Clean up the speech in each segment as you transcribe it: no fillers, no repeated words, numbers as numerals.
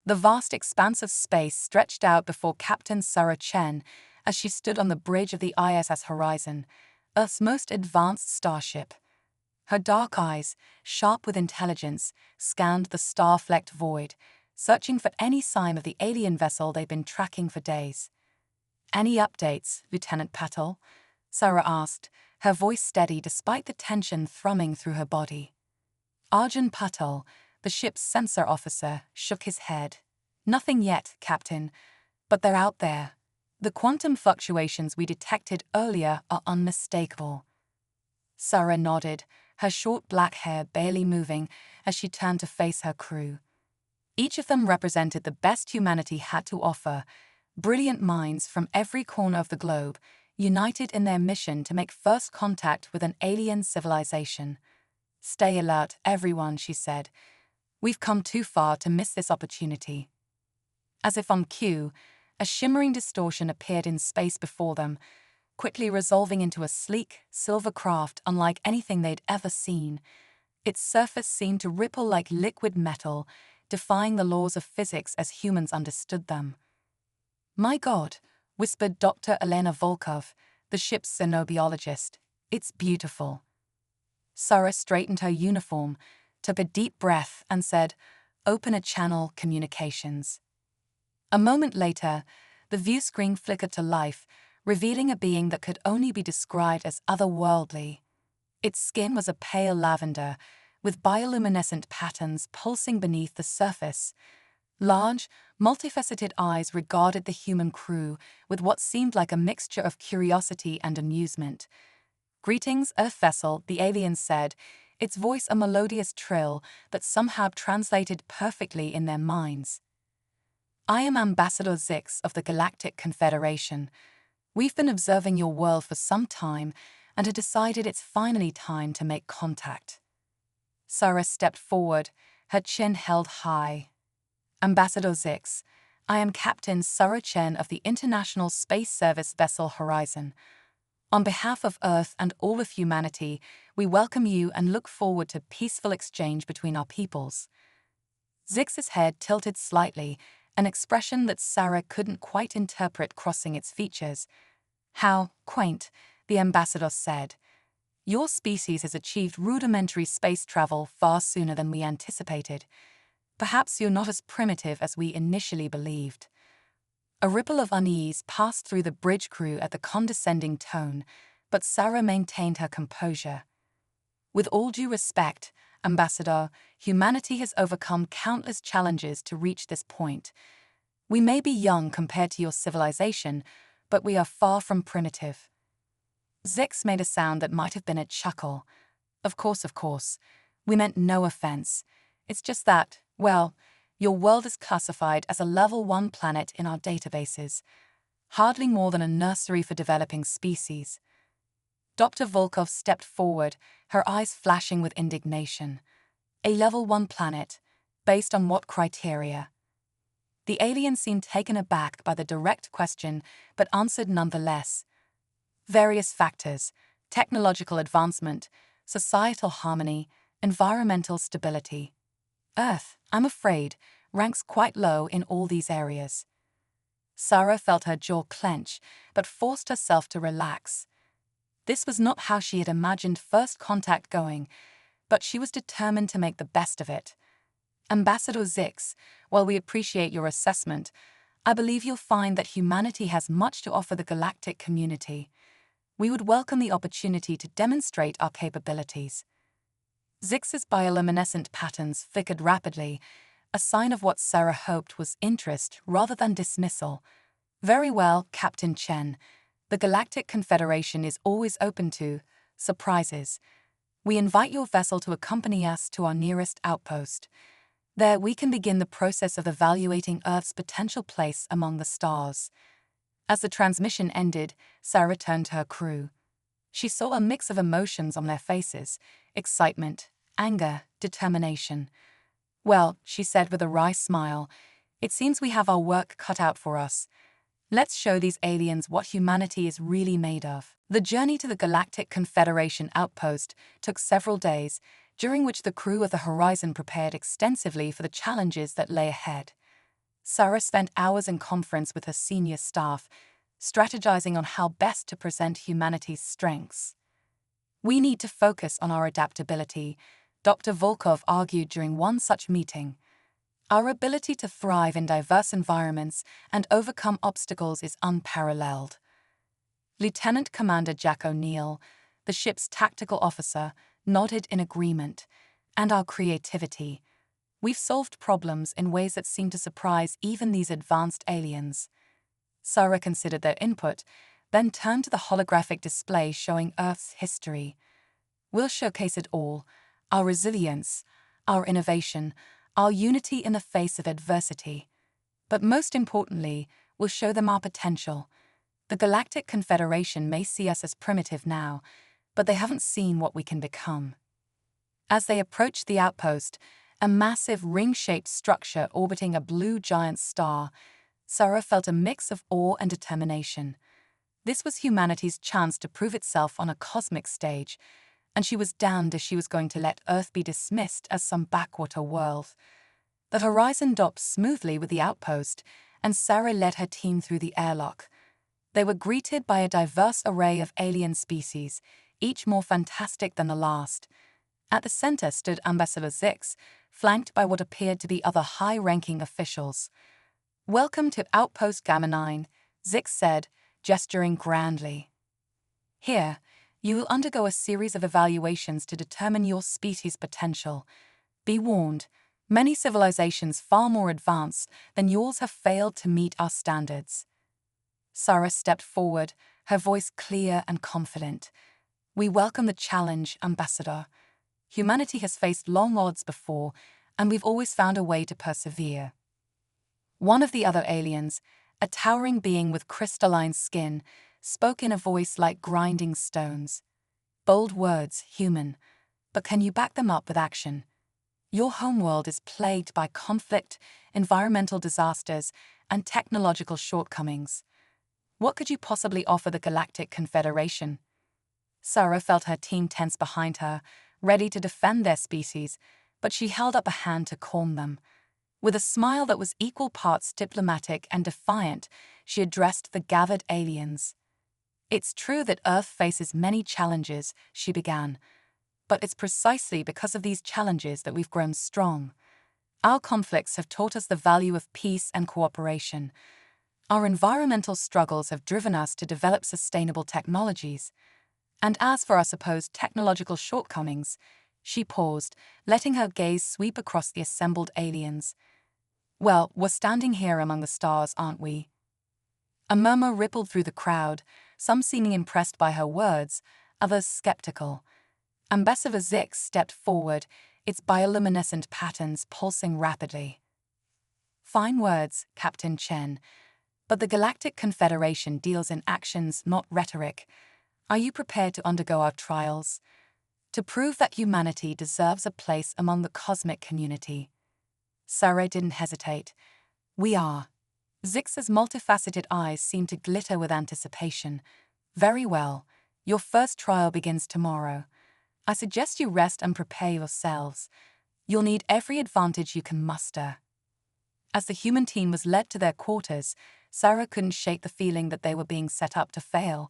The vast expanse of space stretched out before Captain Sarah Chen as she stood on the bridge of the ISS Horizon, Earth's most advanced starship. Her dark eyes, sharp with intelligence, scanned the star-flecked void, searching for any sign of the alien vessel they'd been tracking for days. "Any updates, Lieutenant Patel?" Sarah asked, her voice steady despite the tension thrumming through her body. Arjun Patel, the ship's sensor officer, shook his head. "Nothing yet, Captain, but they're out there. The quantum fluctuations we detected earlier are unmistakable." Sarah nodded, her short black hair barely moving as she turned to face her crew. Each of them represented the best humanity had to offer, brilliant minds from every corner of the globe, united in their mission to make first contact with an alien civilization. "Stay alert, everyone," she said. "We've come too far to miss this opportunity." As if on cue, a shimmering distortion appeared in space before them, quickly resolving into a sleek, silver craft unlike anything they'd ever seen. Its surface seemed to ripple like liquid metal, defying the laws of physics as humans understood them. "My God," whispered Dr. Elena Volkov, the ship's xenobiologist. "It's beautiful." Sarah straightened her uniform, took a deep breath, and said, "Open a channel, communications." A moment later, the view screen flickered to life, revealing a being that could only be described as otherworldly. Its skin was a pale lavender, with bioluminescent patterns pulsing beneath the surface. Large, multifaceted eyes regarded the human crew with what seemed like a mixture of curiosity and amusement. "Greetings, Earth vessel," the alien said, its voice a melodious trill that somehow translated perfectly in their minds. "I am Ambassador Zix of the Galactic Confederation. We've been observing your world for some time and had decided it's finally time to make contact." Sarah stepped forward, her chin held high. "Ambassador Zix, I am Captain Sarah Chen of the International Space Service vessel Horizon. On behalf of Earth and all of humanity, we welcome you and look forward to peaceful exchange between our peoples." Zix's head tilted slightly, an expression that Sarah couldn't quite interpret crossing its features. "How quaint," the ambassador said. "Your species has achieved rudimentary space travel far sooner than we anticipated. Perhaps you're not as primitive as we initially believed." A ripple of unease passed through the bridge crew at the condescending tone, but Sarah maintained her composure. "With all due respect, Ambassador, humanity has overcome countless challenges to reach this point. We may be young compared to your civilization, but we are far from primitive." Zix made a sound that might have been a chuckle. Of course. We meant no offense. It's just that, well, your world is classified as a level 1 planet in our databases. Hardly more than a nursery for developing species." Dr. Volkov stepped forward, her eyes flashing with indignation. "A level 1 planet? Based on what criteria?" The alien seemed taken aback by the direct question, but answered nonetheless. "Various factors: technological advancement, societal harmony, environmental stability. Earth, I'm afraid, ranks quite low in all these areas." Sarah felt her jaw clench, but forced herself to relax. This was not how she had imagined first contact going, but she was determined to make the best of it. "Ambassador Zix, while we appreciate your assessment, I believe you'll find that humanity has much to offer the galactic community. We would welcome the opportunity to demonstrate our capabilities." Zix's bioluminescent patterns flickered rapidly, a sign of what Sarah hoped was interest rather than dismissal. "Very well, Captain Chen. The Galactic Confederation is always open to surprises. We invite your vessel to accompany us to our nearest outpost. There we can begin the process of evaluating Earth's potential place among the stars." As the transmission ended, Sarah turned to her crew. She saw a mix of emotions on their faces: excitement, anger, determination. "Well," she said with a wry smile, "it seems we have our work cut out for us. Let's show these aliens what humanity is really made of." The journey to the Galactic Confederation outpost took several days, during which the crew of the Horizon prepared extensively for the challenges that lay ahead. Sarah spent hours in conference with her senior staff, strategizing on how best to present humanity's strengths. We need to focus on our adaptability, Dr. Volkov argued during one such meeting. Our ability to thrive in diverse environments and overcome obstacles is unparalleled. Lieutenant Commander Jack O'Neill, the ship's tactical officer, nodded in agreement. And our creativity. We've solved problems in ways that seem to surprise even these advanced aliens. Sarah considered their input, then turned to the holographic display showing Earth's history. We'll showcase it all: our resilience, our innovation, our unity in the face of adversity. But most importantly, we'll show them our potential. The Galactic Confederation may see us as primitive now, but they haven't seen what we can become. As they approached the outpost, a massive ring-shaped structure orbiting a blue giant star, Sarah felt a mix of awe and determination. This was humanity's chance to prove itself on a cosmic stage, and she was damned if she was going to let Earth be dismissed as some backwater world. The horizon docked smoothly with the outpost, and Sarah led her team through the airlock. They were greeted by a diverse array of alien species, each more fantastic than the last. At the center stood Ambassador Zix, flanked by what appeared to be other high-ranking officials. "Welcome to Outpost Gamma 9, Zix said, gesturing grandly. "Here, you will undergo a series of evaluations to determine your species' potential. Be warned, many civilizations far more advanced than yours have failed to meet our standards." Sarah stepped forward, her voice clear and confident. "We welcome the challenge, Ambassador. Humanity has faced long odds before, and we've always found a way to persevere." One of the other aliens, a towering being with crystalline skin, spoke in a voice like grinding stones. "Bold words, human, but can you back them up with action? Your homeworld is plagued by conflict, environmental disasters, and technological shortcomings. What could you possibly offer the Galactic Confederation?" Sarah felt her team tense behind her, ready to defend their species, but she held up a hand to calm them. With a smile that was equal parts diplomatic and defiant, she addressed the gathered aliens. "It's true that Earth faces many challenges," she began, "but it's precisely because of these challenges that we've grown strong. Our conflicts have taught us the value of peace and cooperation. Our environmental struggles have driven us to develop sustainable technologies. And as for our supposed technological shortcomings," she paused, letting her gaze sweep across the assembled aliens. "Well, we're standing here among the stars, aren't we?" A murmur rippled through the crowd, some seeming impressed by her words, others skeptical. Ambassador Zix stepped forward, its bioluminescent patterns pulsing rapidly. "Fine words, Captain Chen, but the Galactic Confederation deals in actions, not rhetoric. Are you prepared to undergo our trials? To prove that humanity deserves a place among the cosmic community?" Sarah didn't hesitate. "We are." Zix's multifaceted eyes seemed to glitter with anticipation. "Very well. Your first trial begins tomorrow. I suggest you rest and prepare yourselves. You'll need every advantage you can muster." As the human team was led to their quarters, Sarah couldn't shake the feeling that they were being set up to fail.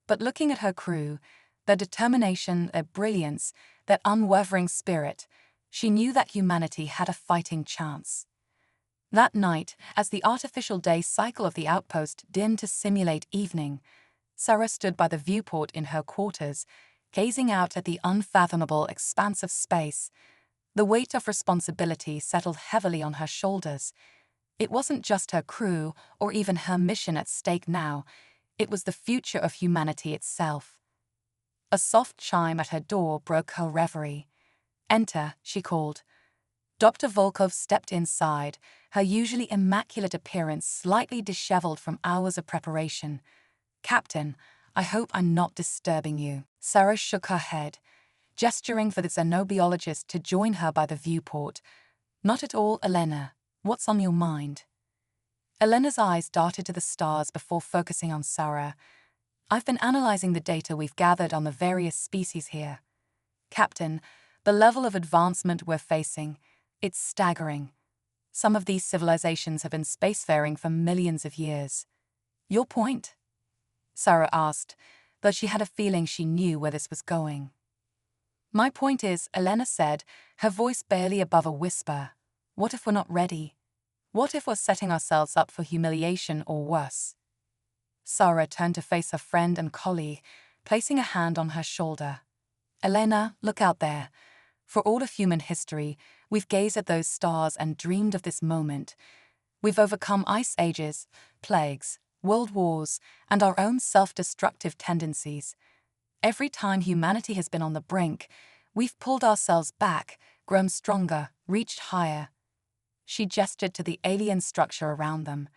But looking at her crew, their determination, their brilliance, their unwavering spirit, she knew that humanity had a fighting chance. That night, as the artificial day cycle of the outpost dimmed to simulate evening, Sarah stood by the viewport in her quarters, gazing out at the unfathomable expanse of space. The weight of responsibility settled heavily on her shoulders. It wasn't just her crew or even her mission at stake now. It was the future of humanity itself. A soft chime at her door broke her reverie. "Enter," she called. Dr. Volkov stepped inside, her usually immaculate appearance slightly disheveled from hours of preparation. "Captain, I hope I'm not disturbing you." Sarah shook her head, gesturing for the xenobiologist to join her by the viewport. "Not at all, Elena. What's on your mind?" Elena's eyes darted to the stars before focusing on Sarah. "I've been analyzing the data we've gathered on the various species here. Captain, the level of advancement we're facing, it's staggering." Some of these civilizations have been spacefaring for millions of years. Your point? Sarah asked, though she had a feeling she knew where this was going. My point is, Elena said, her voice barely above a whisper, what if we're not ready? What if we're setting ourselves up for humiliation or worse? Sarah turned to face her friend and colleague, placing a hand on her shoulder. Elena, look out there. For all of human history, we've gazed at those stars and dreamed of this moment. We've overcome ice ages, plagues, world wars, and our own self-destructive tendencies. Every time humanity has been on the brink, we've pulled ourselves back, grown stronger, reached higher. She gestured to the alien structure around them.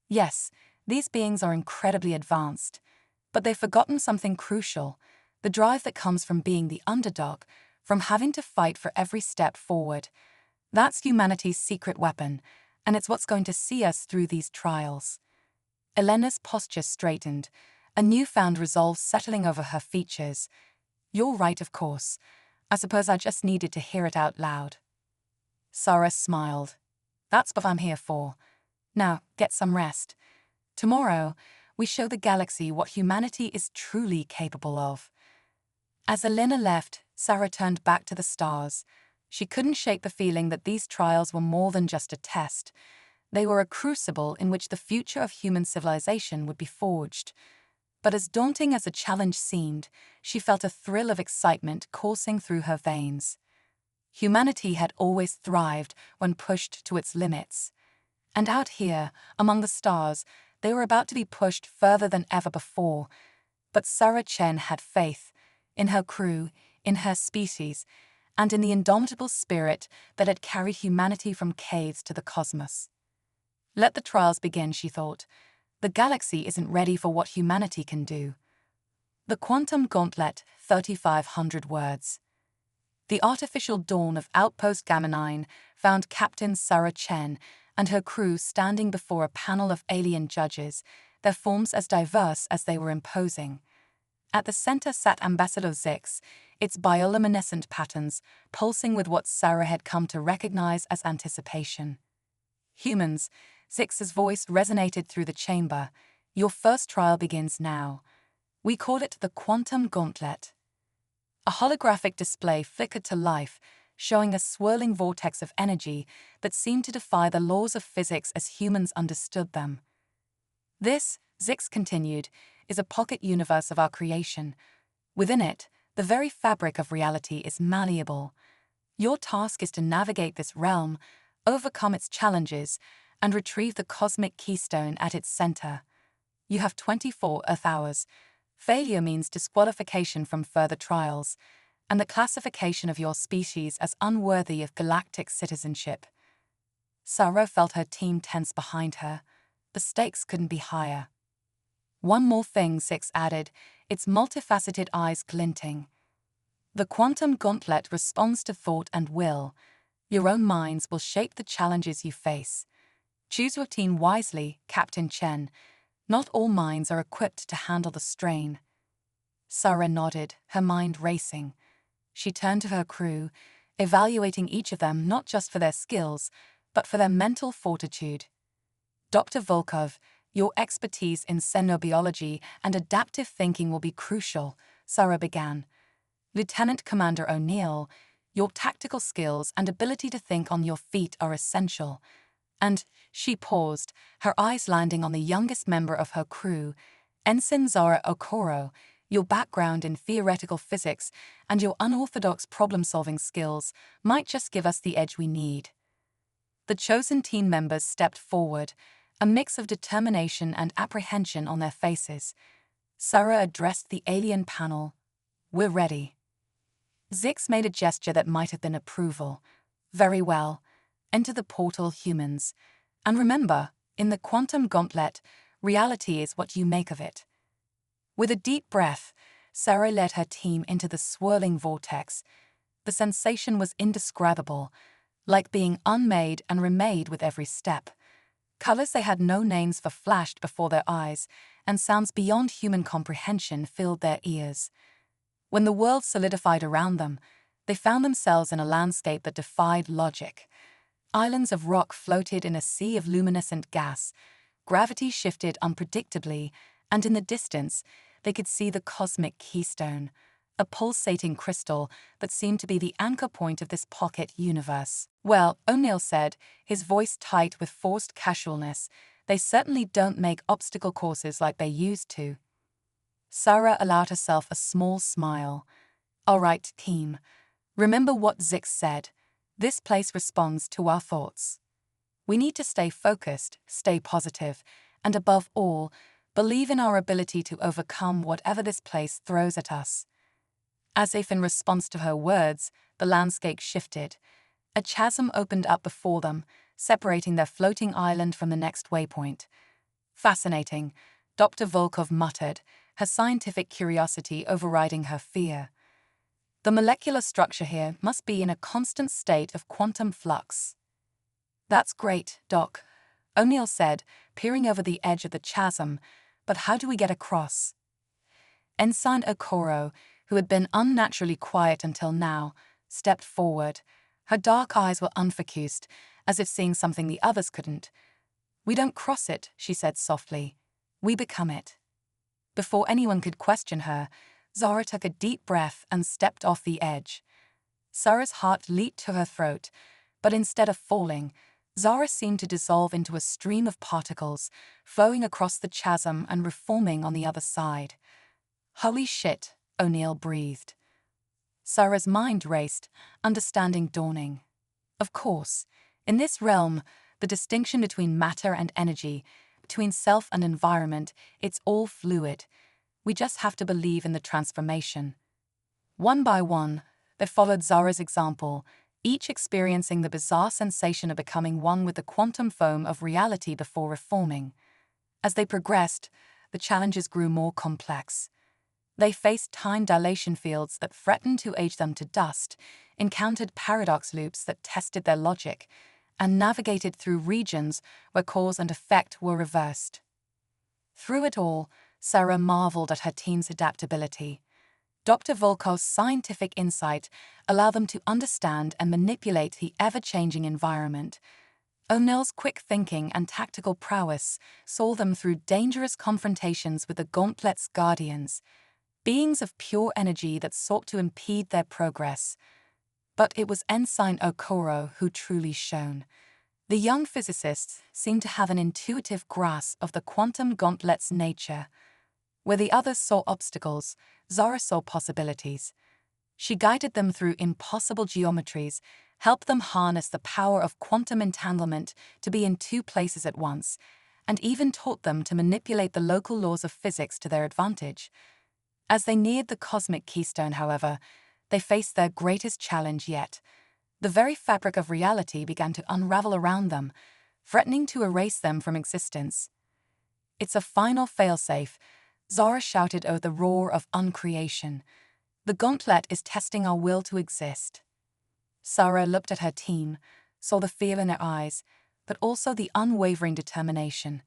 Yes, these beings are incredibly advanced, but they've forgotten something crucial, the drive that comes from being the underdog, from having to fight for every step forward. That's humanity's secret weapon, and it's what's going to see us through these trials. Elena's posture straightened, a newfound resolve settling over her features. You're right, of course. I suppose I just needed to hear it out loud. Sarah smiled. That's what I'm here for. Now, get some rest. Tomorrow, we show the galaxy what humanity is truly capable of. As Elena left, Sarah turned back to the stars. She couldn't shake the feeling that these trials were more than just a test. They were a crucible in which the future of human civilization would be forged. But as daunting as the challenge seemed, she felt a thrill of excitement coursing through her veins. Humanity had always thrived when pushed to its limits. And out here, among the stars, they were about to be pushed further than ever before. But Sarah Chen had faith in her crew, in her species, and in the indomitable spirit that had carried humanity from caves to the cosmos. Let the trials begin, she thought. The galaxy isn't ready for what humanity can do. The Quantum Gauntlet, 3,500 words. The artificial dawn of Outpost Gamma 9 found Captain Sarah Chen and her crew standing before a panel of alien judges, their forms as diverse as they were imposing. At the center sat Ambassador Zix, its bioluminescent patterns pulsing with what Sarah had come to recognize as anticipation. Humans, Zix's voice resonated through the chamber. Your first trial begins now. We call it the Quantum Gauntlet. A holographic display flickered to life, showing a swirling vortex of energy that seemed to defy the laws of physics as humans understood them. This, Zix continued, is a pocket universe of our creation. Within it, the very fabric of reality is malleable. Your task is to navigate this realm, overcome its challenges, and retrieve the cosmic keystone at its center. You have 24 Earth hours. Failure means disqualification from further trials, and the classification of your species as unworthy of galactic citizenship. Sarah felt her team tense behind her. The stakes couldn't be higher. One more thing, Zix added, its multifaceted eyes glinting. The Quantum Gauntlet responds to thought and will. Your own minds will shape the challenges you face. Choose your team wisely, Captain Chen. Not all minds are equipped to handle the strain. Sarah nodded, her mind racing. She turned to her crew, evaluating each of them not just for their skills, but for their mental fortitude. Dr. Volkov, your expertise in xenobiology and adaptive thinking will be crucial, Sarah began. Lieutenant Commander O'Neill, your tactical skills and ability to think on your feet are essential. And she paused, her eyes landing on the youngest member of her crew, Ensign Zara Okoro. Your background in theoretical physics and your unorthodox problem-solving skills might just give us the edge we need. The chosen team members stepped forward, a mix of determination and apprehension on their faces. Sarah addressed the alien panel. We're ready. Zix made a gesture that might have been approval. Very well. Enter the portal, humans. And remember, in the Quantum Gauntlet, reality is what you make of it. With a deep breath, Sarah led her team into the swirling vortex. The sensation was indescribable, like being unmade and remade with every step. Colors they had no names for flashed before their eyes, and sounds beyond human comprehension filled their ears. When the world solidified around them, they found themselves in a landscape that defied logic. Islands of rock floated in a sea of luminescent gas. Gravity shifted unpredictably, and in the distance, they could see the cosmic keystone, a pulsating crystal that seemed to be the anchor point of this pocket universe. "Well," O'Neill said, his voice tight with forced casualness, "they certainly don't make obstacle courses like they used to." Sarah allowed herself a small smile. "All right, team. Remember what Zix said. This place responds to our thoughts. We need to stay focused, stay positive, and above all, believe in our ability to overcome whatever this place throws at us." As if in response to her words, the landscape shifted. A chasm opened up before them, separating their floating island from the next waypoint. "Fascinating," Dr. Volkov muttered, her scientific curiosity overriding her fear. "The molecular structure here must be in a constant state of quantum flux." "That's great, Doc," O'Neill said, peering over the edge of the chasm, "but how do we get across?" Ensign Okoro, who had been unnaturally quiet until now, stepped forward. Her dark eyes were unfocused, as if seeing something the others couldn't. "We don't cross it," she said softly. "We become it." Before anyone could question her, Zara took a deep breath and stepped off the edge. Sarah's heart leaped to her throat, but instead of falling, Zara seemed to dissolve into a stream of particles, flowing across the chasm and reforming on the other side. "Holy shit," O'Neill breathed. Sarah's mind raced, understanding dawning. Of course, in this realm, the distinction between matter and energy, between self and environment, it's all fluid. We just have to believe in the transformation. One by one, they followed Zara's example, each experiencing the bizarre sensation of becoming one with the quantum foam of reality before reforming. As they progressed, the challenges grew more complex. They faced time dilation fields that threatened to age them to dust, encountered paradox loops that tested their logic, and navigated through regions where cause and effect were reversed. Through it all, Sarah marveled at her team's adaptability. Dr. Volkov's scientific insight allowed them to understand and manipulate the ever-changing environment. O'Neill's quick thinking and tactical prowess saw them through dangerous confrontations with the Gauntlet's guardians, beings of pure energy that sought to impede their progress. But it was Ensign Okoro who truly shone. The young physicist seemed to have an intuitive grasp of the quantum gauntlet's nature. Where the others saw obstacles, Zara saw possibilities. She guided them through impossible geometries, helped them harness the power of quantum entanglement to be in two places at once, and even taught them to manipulate the local laws of physics to their advantage. As they neared the cosmic keystone, however, they faced their greatest challenge yet. The very fabric of reality began to unravel around them, threatening to erase them from existence. "It's a final failsafe," Zara shouted over the roar of uncreation. "The gauntlet is testing our will to exist." Sarah looked at her team, saw the fear in their eyes, but also the unwavering determination.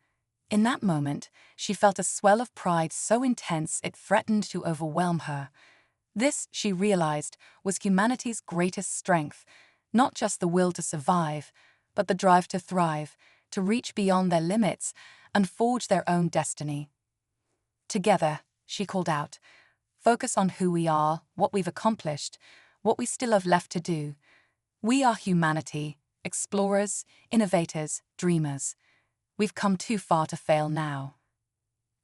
In that moment, she felt a swell of pride so intense it threatened to overwhelm her. This, she realized, was humanity's greatest strength, not just the will to survive, but the drive to thrive, to reach beyond their limits and forge their own destiny. "Together," she called out, "focus on who we are, what we've accomplished, what we still have left to do. We are humanity, explorers, innovators, dreamers. We've come too far to fail now."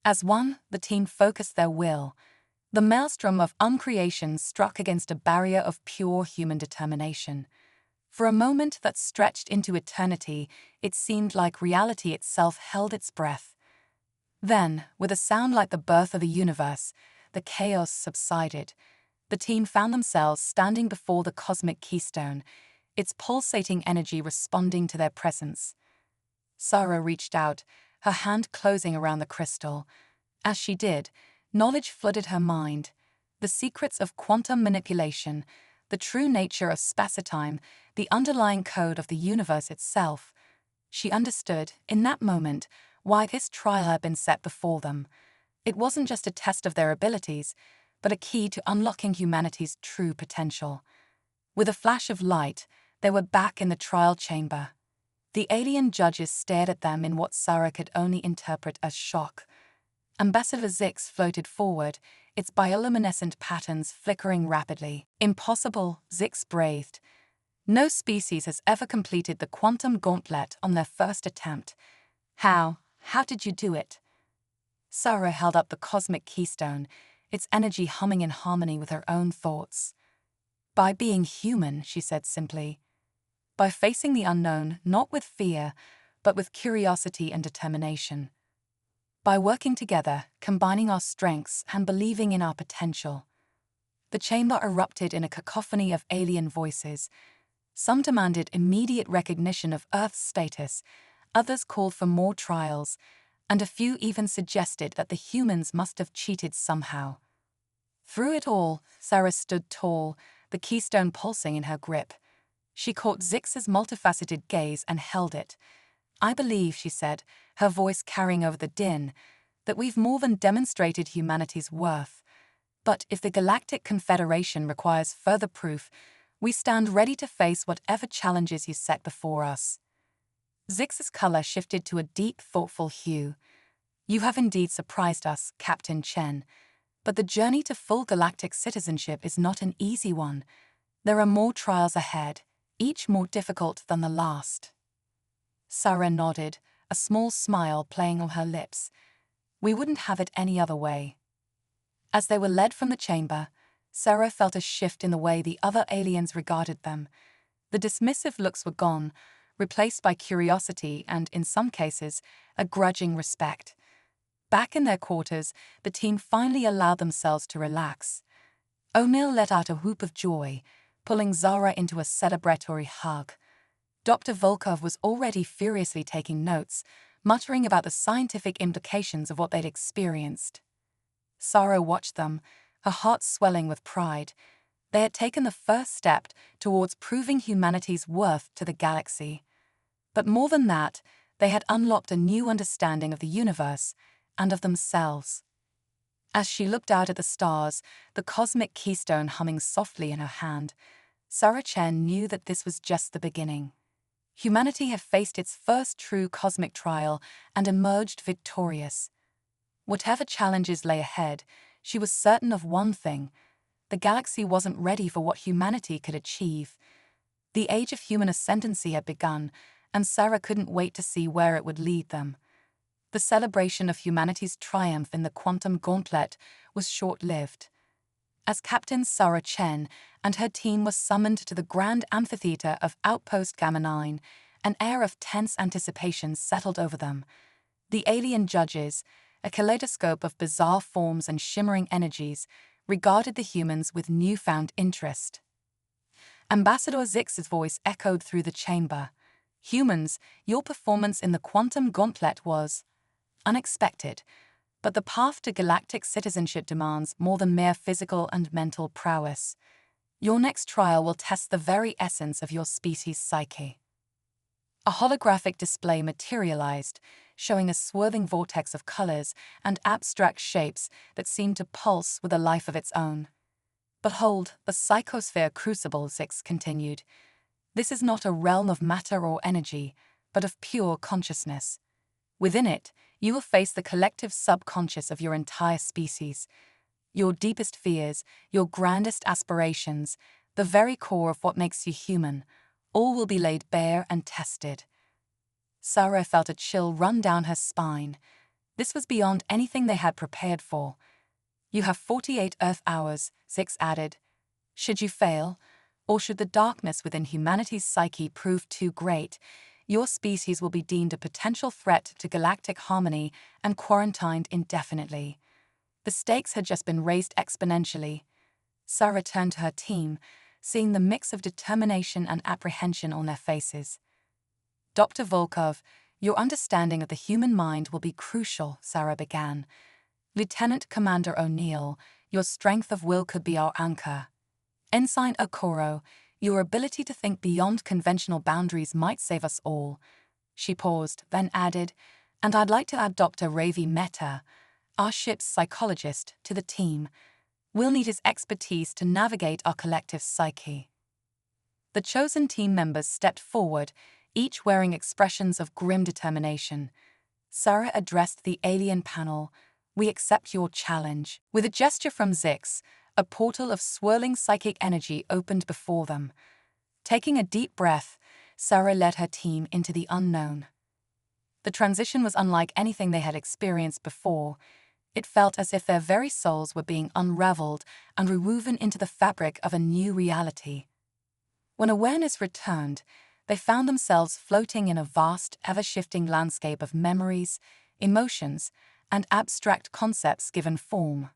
As one, the team focused their will. The maelstrom of uncreation struck against a barrier of pure human determination. For a moment that stretched into eternity, it seemed like reality itself held its breath. Then, with a sound like the birth of the universe, the chaos subsided. The team found themselves standing before the cosmic keystone, its pulsating energy responding to their presence. Sarah reached out, her hand closing around the crystal. As she did, knowledge flooded her mind. The secrets of quantum manipulation, the true nature of spacetime, the underlying code of the universe itself. She understood, in that moment, why this trial had been set before them. It wasn't just a test of their abilities, but a key to unlocking humanity's true potential. With a flash of light, They were back in the trial chamber. The alien judges stared at them in what Sarah could only interpret as shock. Ambassador Zix floated forward, its bioluminescent patterns flickering rapidly. "Impossible," Zix breathed. "No species has ever completed the quantum gauntlet on their first attempt. How did you do it?" Sarah held up the cosmic keystone, its energy humming in harmony with her own thoughts. "By being human," she said simply. "By facing the unknown, not with fear, but with curiosity and determination. By working together, combining our strengths and believing in our potential." The chamber erupted in a cacophony of alien voices. Some demanded immediate recognition of Earth's status, others called for more trials, and a few even suggested that the humans must have cheated somehow. Through it all, Sarah stood tall, the keystone pulsing in her grip. She caught Zix's multifaceted gaze and held it. "I believe," she said, her voice carrying over the din, "that we've more than demonstrated humanity's worth. But if the Galactic Confederation requires further proof, we stand ready to face whatever challenges you set before us." Zix's color shifted to a deep, thoughtful hue. "You have indeed surprised us, Captain Chen. But the journey to full galactic citizenship is not an easy one. There are more trials ahead, each more difficult than the last." Sarah nodded, a small smile playing on her lips. "We wouldn't have it any other way." As they were led from the chamber, Sarah felt a shift in the way the other aliens regarded them. The dismissive looks were gone, replaced by curiosity and, in some cases, a grudging respect. Back in their quarters, the team finally allowed themselves to relax. O'Neill let out a whoop of joy, pulling Zara into a celebratory hug. Dr. Volkov was already furiously taking notes, muttering about the scientific implications of what they'd experienced. Sarah watched them, her heart swelling with pride. They had taken the first step towards proving humanity's worth to the galaxy. But more than that, they had unlocked a new understanding of the universe and of themselves. As she looked out at the stars, the cosmic keystone humming softly in her hand, Sarah Chen knew that this was just the beginning. Humanity had faced its first true cosmic trial and emerged victorious. Whatever challenges lay ahead, she was certain of one thing: the galaxy wasn't ready for what humanity could achieve. The age of human ascendancy had begun, and Sarah couldn't wait to see where it would lead them. The celebration of humanity's triumph in the quantum gauntlet was short-lived. As Captain Sarah Chen and her team were summoned to the grand amphitheater of Outpost Gamma 9, an air of tense anticipation settled over them. The alien judges, a kaleidoscope of bizarre forms and shimmering energies, regarded the humans with newfound interest. Ambassador Zix's voice echoed through the chamber. "Humans, your performance in the quantum gauntlet was unexpected, but the path to galactic citizenship demands more than mere physical and mental prowess. Your next trial will test the very essence of your species' psyche." A holographic display materialized, showing a swirling vortex of colors and abstract shapes that seemed to pulse with a life of its own. "Behold, the psychosphere crucible," Zix continued. "This is not a realm of matter or energy, but of pure consciousness. Within it, you will face the collective subconscious of your entire species. Your deepest fears, your grandest aspirations, the very core of what makes you human, all will be laid bare and tested." Sarah felt a chill run down her spine. This was beyond anything they had prepared for. "You have 48 Earth hours," Zix added. "Should you fail, or should the darkness within humanity's psyche prove too great, your species will be deemed a potential threat to galactic harmony and quarantined indefinitely." The stakes had just been raised exponentially. Sarah turned to her team, seeing the mix of determination and apprehension on their faces. "Dr. Volkov, your understanding of the human mind will be crucial," Sarah began. "Lieutenant Commander O'Neill, your strength of will could be our anchor. Ensign Okoro, your ability to think beyond conventional boundaries might save us all." She paused, then added, "And I'd like to add Dr. Ravi Mehta, our ship's psychologist, to the team. We'll need his expertise to navigate our collective psyche." The chosen team members stepped forward, each wearing expressions of grim determination. Sarah addressed the alien panel. "We accept your challenge." With a gesture from Zix, a portal of swirling psychic energy opened before them. Taking a deep breath, Sarah led her team into the unknown. The transition was unlike anything they had experienced before. It felt as if their very souls were being unraveled and rewoven into the fabric of a new reality. When awareness returned, they found themselves floating in a vast, ever-shifting landscape of memories, emotions, and abstract concepts given form.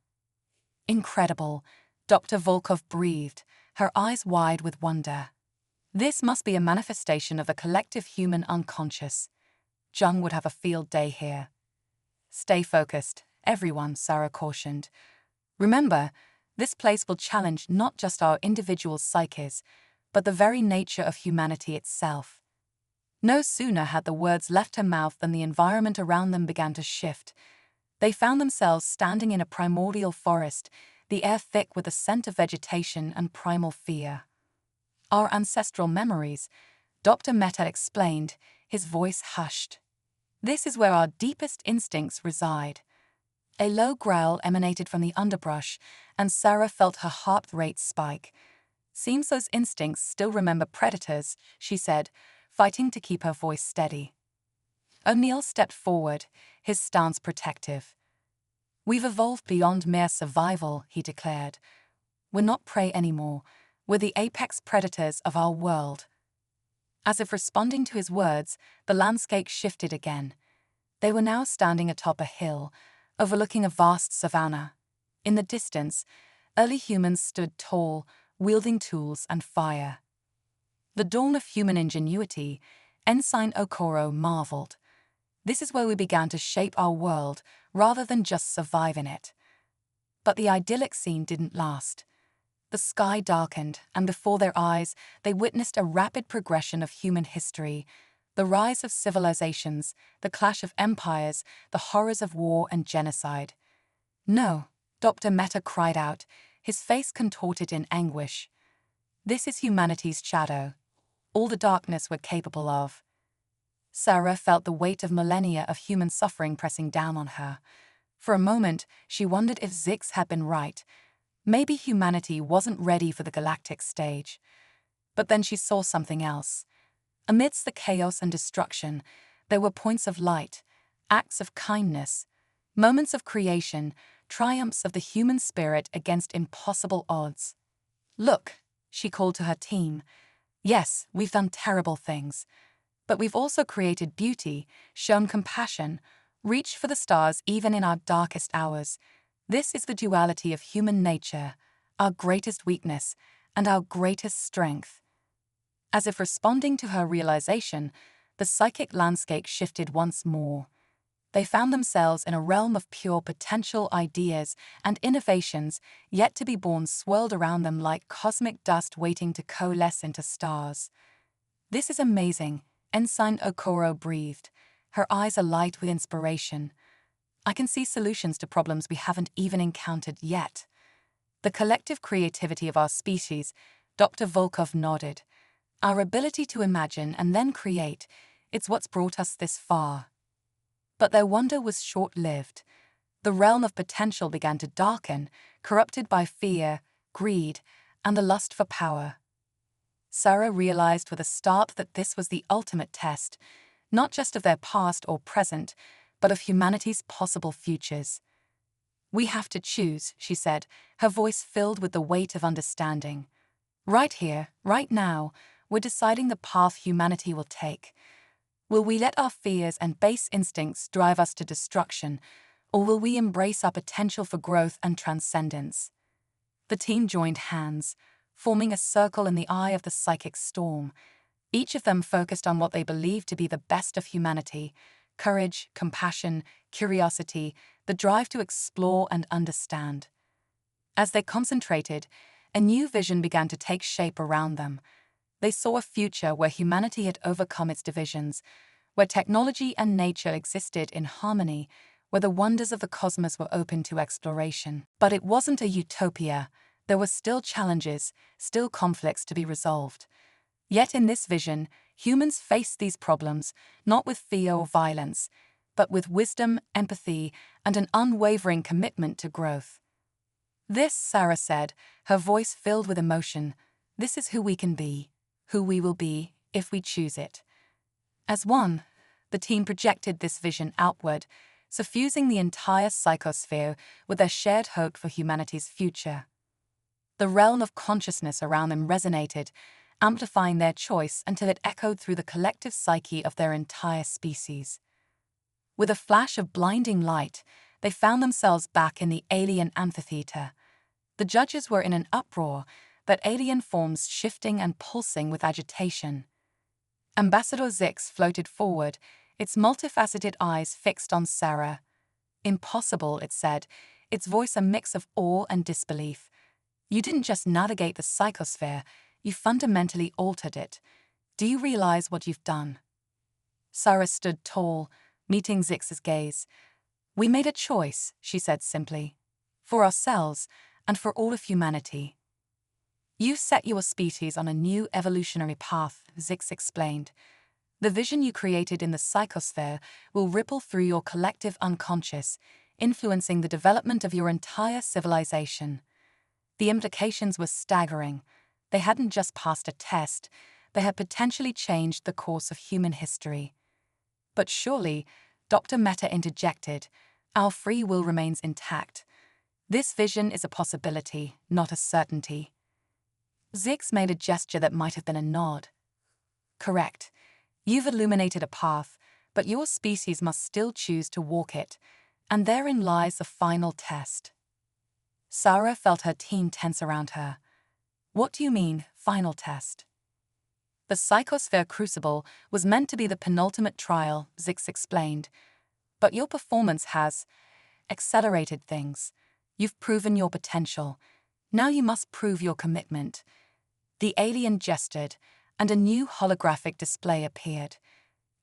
"Incredible," Dr. Volkov breathed, her eyes wide with wonder. "This must be a manifestation of the collective human unconscious. Jung would have a field day here." "Stay focused, everyone," Sarah cautioned. "Remember, this place will challenge not just our individual psyches, but the very nature of humanity itself." No sooner had the words left her mouth than the environment around them began to shift. They found themselves standing in a primordial forest, the air thick with the scent of vegetation and primal fear. "Our ancestral memories," Dr. Mehta explained, his voice hushed. "This is where our deepest instincts reside." A low growl emanated from the underbrush, and Sarah felt her heart rate spike. "Seems those instincts still remember predators," she said, fighting to keep her voice steady. O'Neill stepped forward, his stance protective. "We've evolved beyond mere survival," he declared. "We're not prey anymore. We're the apex predators of our world." As if responding to his words, the landscape shifted again. They were now standing atop a hill, overlooking a vast savanna. In the distance, early humans stood tall, wielding tools and fire. "The dawn of human ingenuity," Ensign Okoro marveled. "This is where we began to shape our world, rather than just survive in it." But the idyllic scene didn't last. The sky darkened, and before their eyes, they witnessed a rapid progression of human history. The rise of civilizations, the clash of empires, the horrors of war and genocide. "No," Dr. Mehta cried out, his face contorted in anguish. "This is humanity's shadow. All the darkness we're capable of." Sarah felt the weight of millennia of human suffering pressing down on her. For a moment, she wondered if Zix had been right. Maybe humanity wasn't ready for the galactic stage. But then she saw something else. Amidst the chaos and destruction, there were points of light, acts of kindness, moments of creation, triumphs of the human spirit against impossible odds. "Look," she called to her team. "Yes, we've done terrible things. But we've also created beauty, shown compassion, reached for the stars even in our darkest hours. This is the duality of human nature, our greatest weakness and our greatest strength." As if responding to her realization, the psychic landscape shifted once more. They found themselves in a realm of pure potential ideas and innovations yet to be born swirled around them like cosmic dust waiting to coalesce into stars. "This is amazing," Ensign Okoro breathed, her eyes alight with inspiration. "I can see solutions to problems we haven't even encountered yet." "The collective creativity of our species," Dr. Volkov nodded. "Our ability to imagine and then create, it's what's brought us this far." But their wonder was short-lived. The realm of potential began to darken, corrupted by fear, greed, and the lust for power. Sarah realized with a start that this was the ultimate test, not just of their past or present, but of humanity's possible futures. "We have to choose," she said, her voice filled with the weight of understanding. "Right here, right now, we're deciding the path humanity will take. Will we let our fears and base instincts drive us to destruction, or will we embrace our potential for growth and transcendence?" The team joined hands, forming a circle in the eye of the psychic storm. Each of them focused on what they believed to be the best of humanity: courage, compassion, curiosity, the drive to explore and understand. As they concentrated, a new vision began to take shape around them. They saw a future where humanity had overcome its divisions, where technology and nature existed in harmony, where the wonders of the cosmos were open to exploration. But it wasn't a utopia. There were still challenges, still conflicts to be resolved. Yet in this vision, humans face these problems not with fear or violence, but with wisdom, empathy, and an unwavering commitment to growth. This, Sarah said, her voice filled with emotion, this is who we can be, who we will be, if we choose it. As one, the team projected this vision outward, suffusing the entire psychosphere with their shared hope for humanity's future. The realm of consciousness around them resonated, amplifying their choice until it echoed through the collective psyche of their entire species. With a flash of blinding light, they found themselves back in the alien amphitheater. The judges were in an uproar, their alien forms shifting and pulsing with agitation. Ambassador Zix floated forward, its multifaceted eyes fixed on Sarah. Impossible, it said, its voice a mix of awe and disbelief. You didn't just navigate the psychosphere, you fundamentally altered it. Do you realize what you've done? Sarah stood tall, meeting Zix's gaze. We made a choice, she said simply. For ourselves, and for all of humanity. You set your species on a new evolutionary path, Zix explained. The vision you created in the psychosphere will ripple through your collective unconscious, influencing the development of your entire civilization. The implications were staggering. They hadn't just passed a test, they had potentially changed the course of human history. But surely, Dr. Mehta interjected, our free will remains intact. This vision is a possibility, not a certainty. Zix made a gesture that might have been a nod. Correct. You've illuminated a path, but your species must still choose to walk it, and therein lies the final test. Sarah felt her team tense around her. What do you mean, final test? The psychosphere crucible was meant to be the penultimate trial, Zix explained. But your performance has accelerated things. You've proven your potential. Now you must prove your commitment. The alien gestured, and a new holographic display appeared.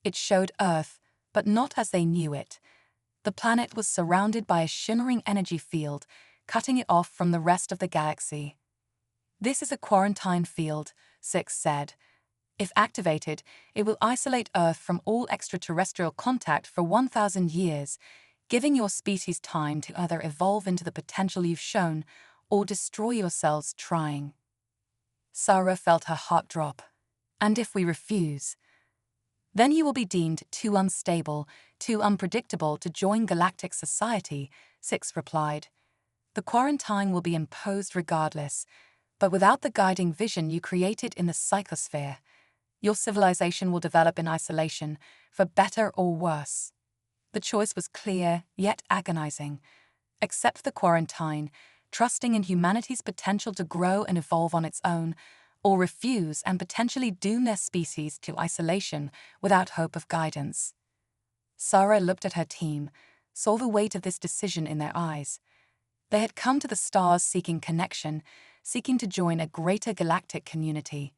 It showed Earth, but not as they knew it. The planet was surrounded by a shimmering energy field, cutting it off from the rest of the galaxy. This is a quarantine field, Zix said. If activated, it will isolate Earth from all extraterrestrial contact for 1,000 years, giving your species time to either evolve into the potential you've shown or destroy yourselves trying. Sarah felt her heart drop. And if we refuse? Then you will be deemed too unstable, too unpredictable to join galactic society, Zix replied. The quarantine will be imposed regardless, but without the guiding vision you created in the psychosphere, your civilization will develop in isolation, for better or worse. The choice was clear, yet agonizing. Accept the quarantine, trusting in humanity's potential to grow and evolve on its own, or refuse and potentially doom their species to isolation without hope of guidance. Sarah looked at her team, saw the weight of this decision in their eyes. They had come to the stars seeking connection, seeking to join a greater galactic community.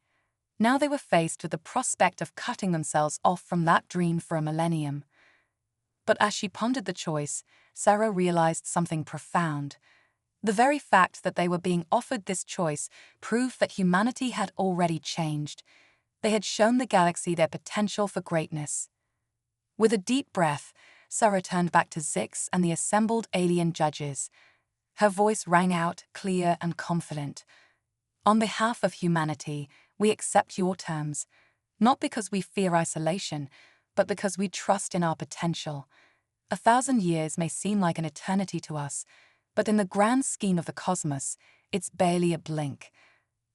Now they were faced with the prospect of cutting themselves off from that dream for a millennium. But as she pondered the choice, Sarah realized something profound. The very fact that they were being offered this choice proved that humanity had already changed. They had shown the galaxy their potential for greatness. With a deep breath, Sarah turned back to Zix and the assembled alien judges. Her voice rang out, clear and confident. On behalf of humanity, we accept your terms, not because we fear isolation, but because we trust in our potential. 1,000 years may seem like an eternity to us, but in the grand scheme of the cosmos, it's barely a blink.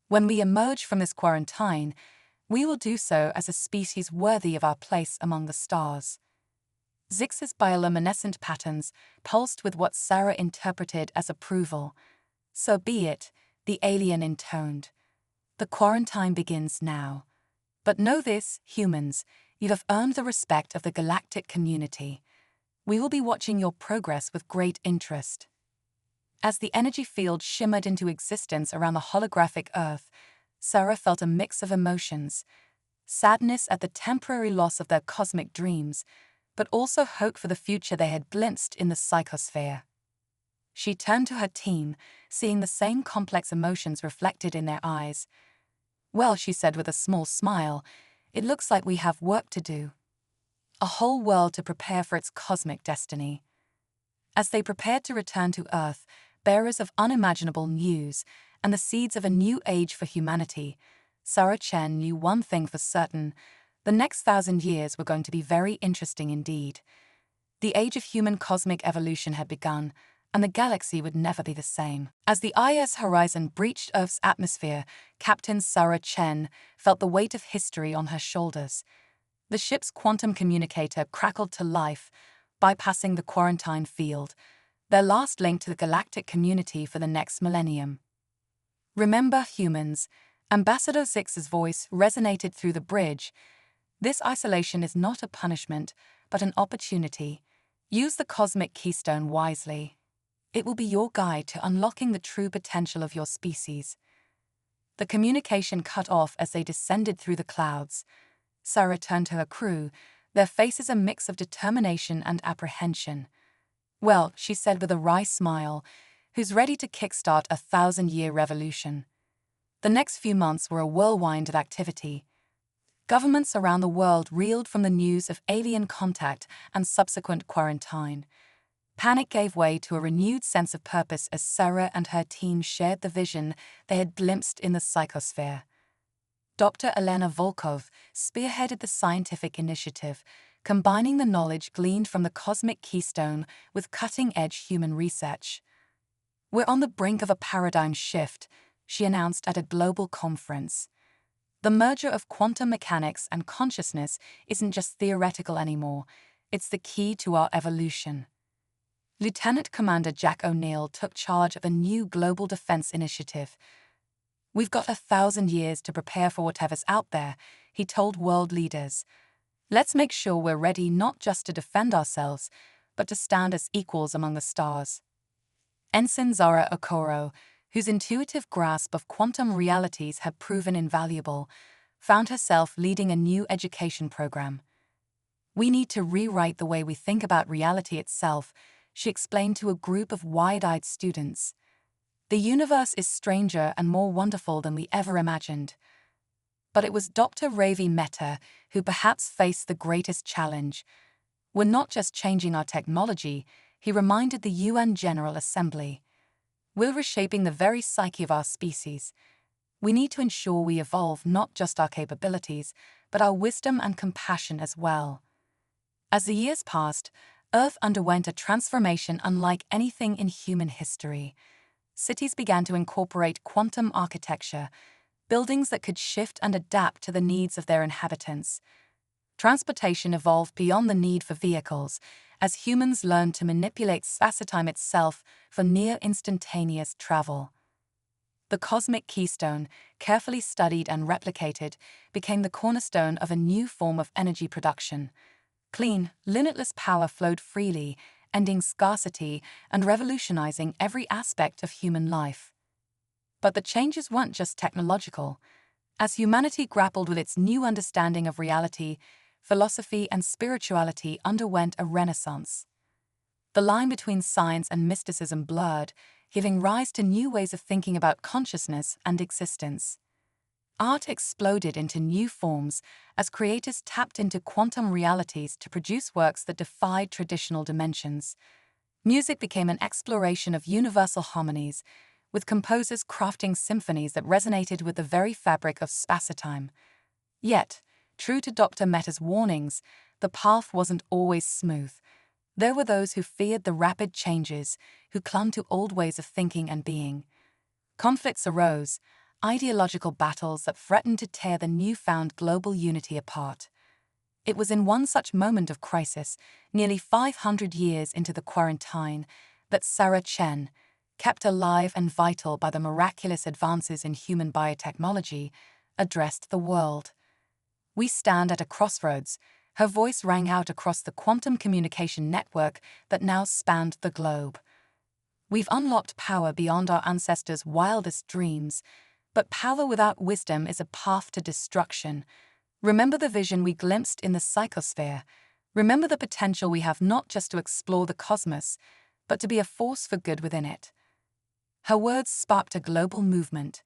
When we emerge from this quarantine, we will do so as a species worthy of our place among the stars. Zix's bioluminescent patterns pulsed with what Sarah interpreted as approval. So be it, the alien intoned. The quarantine begins now. But know this, humans, you have earned the respect of the galactic community. We will be watching your progress with great interest. As the energy field shimmered into existence around the holographic Earth, Sarah felt a mix of emotions. Sadness at the temporary loss of their cosmic dreams, but also hope for the future they had glimpsed in the psychosphere. She turned to her team, seeing the same complex emotions reflected in their eyes. Well, she said with a small smile, it looks like we have work to do. A whole world to prepare for its cosmic destiny. As they prepared to return to Earth, bearers of unimaginable news and the seeds of a new age for humanity, Sarah Chen knew one thing for certain: the next 1,000 years were going to be very interesting indeed. The age of human cosmic evolution had begun, and the galaxy would never be the same. As the IS horizon breached Earth's atmosphere, Captain Sarah Chen felt the weight of history on her shoulders. The ship's quantum communicator crackled to life, bypassing the quarantine field, their last link to the galactic community for the next millennium. Remember, humans, Ambassador Zix's voice resonated through the bridge. This isolation is not a punishment, but an opportunity. Use the cosmic keystone wisely. It will be your guide to unlocking the true potential of your species. The communication cut off as they descended through the clouds. Sarah turned to her crew, their faces a mix of determination and apprehension. Well, she said with a wry smile, who's ready to kickstart a 1,000-year revolution? The next few months were a whirlwind of activity. Governments around the world reeled from the news of alien contact and subsequent quarantine. Panic gave way to a renewed sense of purpose as Sarah and her team shared the vision they had glimpsed in the psychosphere. Dr. Elena Volkov spearheaded the scientific initiative, combining the knowledge gleaned from the cosmic keystone with cutting-edge human research. We're on the brink of a paradigm shift, she announced at a global conference. The merger of quantum mechanics and consciousness isn't just theoretical anymore, it's the key to our evolution. Lieutenant Commander Jack O'Neill took charge of a new global defense initiative. We've got 1,000 years to prepare for whatever's out there, he told world leaders. Let's make sure we're ready not just to defend ourselves, but to stand as equals among the stars. Ensign Zara Okoro, whose intuitive grasp of quantum realities had proven invaluable, found herself leading a new education program. We need to rewrite the way we think about reality itself, she explained to a group of wide-eyed students. The universe is stranger and more wonderful than we ever imagined. But it was Dr. Ravi Mehta who perhaps faced the greatest challenge. We're not just changing our technology, he reminded the UN General Assembly. We're reshaping the very psyche of our species. We need to ensure we evolve not just our capabilities, but our wisdom and compassion as well. As the years passed, Earth underwent a transformation unlike anything in human history. Cities began to incorporate quantum architecture, buildings that could shift and adapt to the needs of their inhabitants. Transportation evolved beyond the need for vehicles, as humans learned to manipulate space-time itself for near-instantaneous travel. The cosmic keystone, carefully studied and replicated, became the cornerstone of a new form of energy production. Clean, limitless power flowed freely, ending scarcity and revolutionizing every aspect of human life. But the changes weren't just technological. As humanity grappled with its new understanding of reality, philosophy and spirituality underwent a renaissance. The line between science and mysticism blurred, giving rise to new ways of thinking about consciousness and existence. Art exploded into new forms as creators tapped into quantum realities to produce works that defied traditional dimensions. Music became an exploration of universal harmonies, with composers crafting symphonies that resonated with the very fabric of space-time. Yet, true to Dr. Mehta's warnings, the path wasn't always smooth. There were those who feared the rapid changes, who clung to old ways of thinking and being. Conflicts arose, ideological battles that threatened to tear the newfound global unity apart. It was in one such moment of crisis, nearly 500 years into the quarantine, that Sarah Chen, kept alive and vital by the miraculous advances in human biotechnology, addressed the world. We stand at a crossroads. Her voice rang out across the quantum communication network that now spanned the globe. We've unlocked power beyond our ancestors' wildest dreams, but power without wisdom is a path to destruction. Remember the vision we glimpsed in the psychosphere. Remember the potential we have not just to explore the cosmos, but to be a force for good within it. Her words sparked a global movement.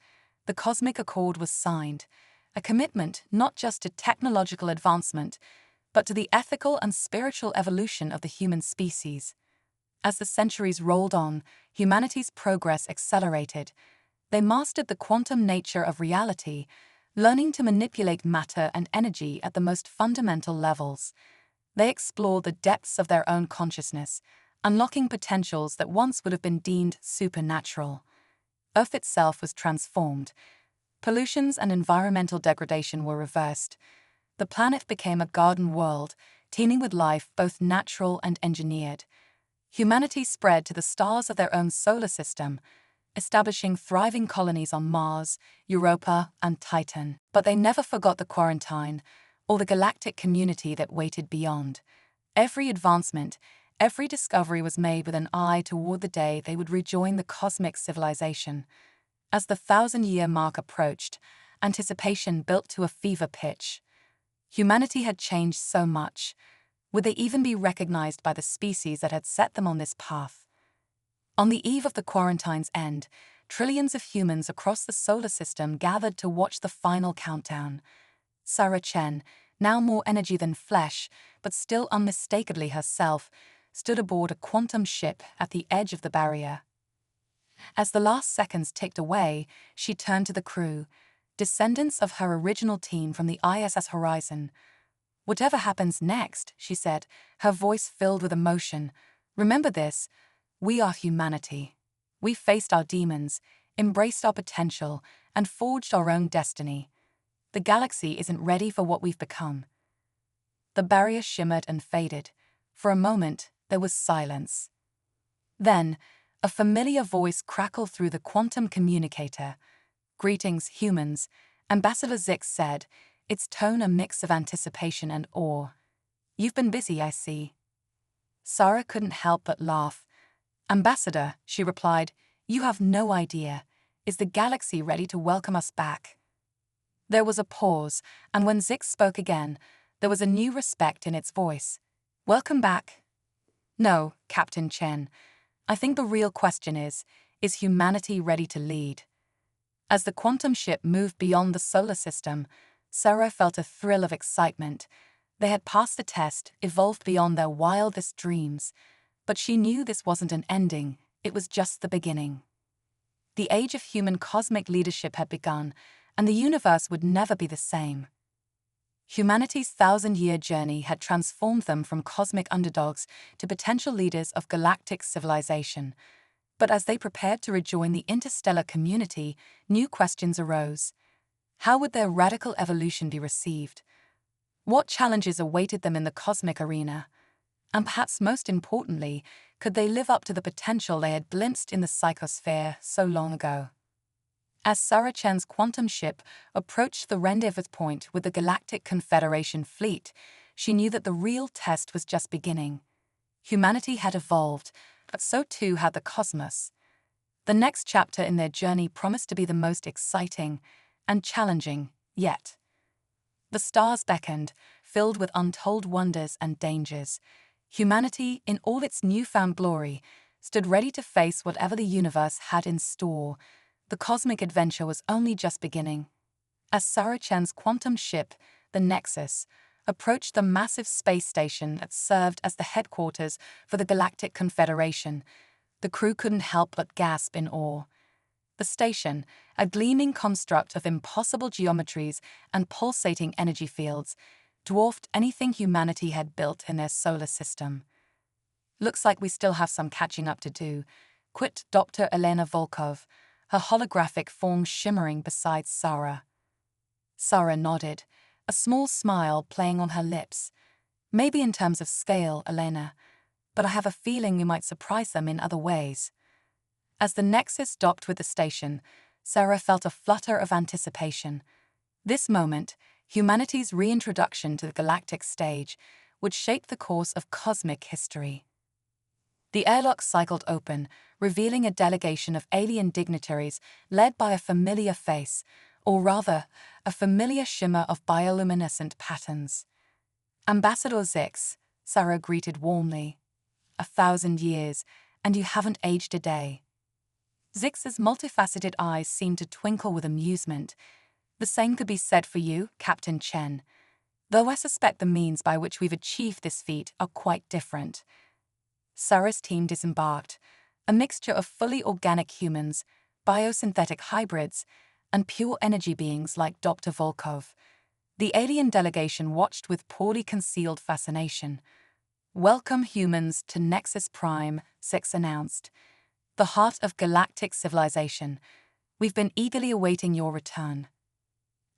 The Cosmic Accord was signed, a commitment not just to technological advancement, but to the ethical and spiritual evolution of the human species. As the centuries rolled on, humanity's progress accelerated. They mastered the quantum nature of reality, learning to manipulate matter and energy at the most fundamental levels. They explored the depths of their own consciousness, unlocking potentials that once would have been deemed supernatural. Earth itself was transformed. Pollutions and environmental degradation were reversed. The planet became a garden world, teeming with life both natural and engineered. Humanity spread to the stars of their own solar system, establishing thriving colonies on Mars, Europa, and Titan. But they never forgot the quarantine, or the galactic community that waited beyond. Every advancement, every discovery was made with an eye toward the day they would rejoin the cosmic civilization. As the 1,000-year mark approached, anticipation built to a fever pitch. Humanity had changed so much. Would they even be recognized by the species that had set them on this path? On the eve of the quarantine's end, trillions of humans across the solar system gathered to watch the final countdown. Sarah Chen, now more energy than flesh, but still unmistakably herself, stood aboard a quantum ship at the edge of the barrier. As the last seconds ticked away, she turned to the crew, descendants of her original team from the ISS Horizon. "Whatever happens next," she said, her voice filled with emotion, "remember this. We are humanity. We faced our demons, embraced our potential, and forged our own destiny. The galaxy isn't ready for what we've become." The barrier shimmered and faded. For a moment, there was silence. Then, a familiar voice crackled through the quantum communicator. "Greetings, humans," Ambassador Zix said, its tone a mix of anticipation and awe. "You've been busy, I see." Sarah couldn't help but laugh. "Ambassador," she replied, "you have no idea. Is the galaxy ready to welcome us back?" There was a pause, and when Zix spoke again, there was a new respect in its voice. "Welcome back?" "No, Captain Chen. I think the real question is humanity ready to lead?" As the quantum ship moved beyond the solar system, Sarah felt a thrill of excitement. They had passed the test, evolved beyond their wildest dreams. But she knew this wasn't an ending, it was just the beginning. The age of human cosmic leadership had begun, and the universe would never be the same. Humanity's 1,000-year journey had transformed them from cosmic underdogs to potential leaders of galactic civilization. But as they prepared to rejoin the interstellar community, new questions arose. How would their radical evolution be received? What challenges awaited them in the cosmic arena? And perhaps most importantly, could they live up to the potential they had glimpsed in the psychosphere so long ago? As Sarah Chen's quantum ship approached the rendezvous point with the Galactic Confederation fleet, she knew that the real test was just beginning. Humanity had evolved, but so too had the cosmos. The next chapter in their journey promised to be the most exciting and challenging yet. The stars beckoned, filled with untold wonders and dangers. Humanity, in all its newfound glory, stood ready to face whatever the universe had in store. The cosmic adventure was only just beginning. As Sarah Chen's quantum ship, the Nexus, approached the massive space station that served as the headquarters for the Galactic Confederation, the crew couldn't help but gasp in awe. The station, a gleaming construct of impossible geometries and pulsating energy fields, dwarfed anything humanity had built in their solar system. "Looks like we still have some catching up to do," quipped Dr. Elena Volkov, her holographic form shimmering beside Sarah. Sarah nodded, a small smile playing on her lips. "Maybe in terms of scale, Elena, but I have a feeling we might surprise them in other ways." As the Nexus docked with the station, Sarah felt a flutter of anticipation. This moment, humanity's reintroduction to the galactic stage, would shape the course of cosmic history. The airlock cycled open, revealing a delegation of alien dignitaries led by a familiar face, or rather, a familiar shimmer of bioluminescent patterns. "Ambassador Zix," Sarah greeted warmly. "1,000 years, and you haven't aged a day." Zix's multifaceted eyes seemed to twinkle with amusement. The same could be said for you, Captain Chen. Though I suspect the means by which we've achieved this feat are quite different. Sarah's team disembarked, a mixture of fully organic humans, biosynthetic hybrids, and pure energy beings like Dr. Volkov. The alien delegation watched with poorly concealed fascination. "Welcome, humans, to Nexus Prime," Zix announced. "The heart of galactic civilization. We've been eagerly awaiting your return."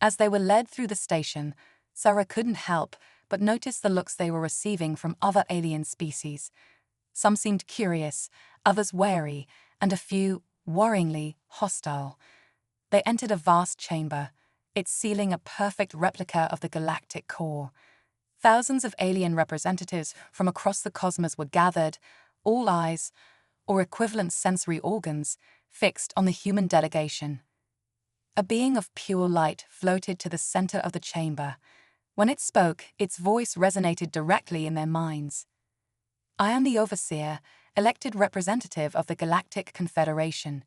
As they were led through the station, Sarah couldn't help but notice the looks they were receiving from other alien species. Some seemed curious, others wary, and a few, worryingly, hostile. They entered a vast chamber, its ceiling a perfect replica of the galactic core. Thousands of alien representatives from across the cosmos were gathered, all eyes, or equivalent sensory organs, fixed on the human delegation. A being of pure light floated to the center of the chamber. When it spoke, its voice resonated directly in their minds. "I am the Overseer, elected representative of the Galactic Confederation.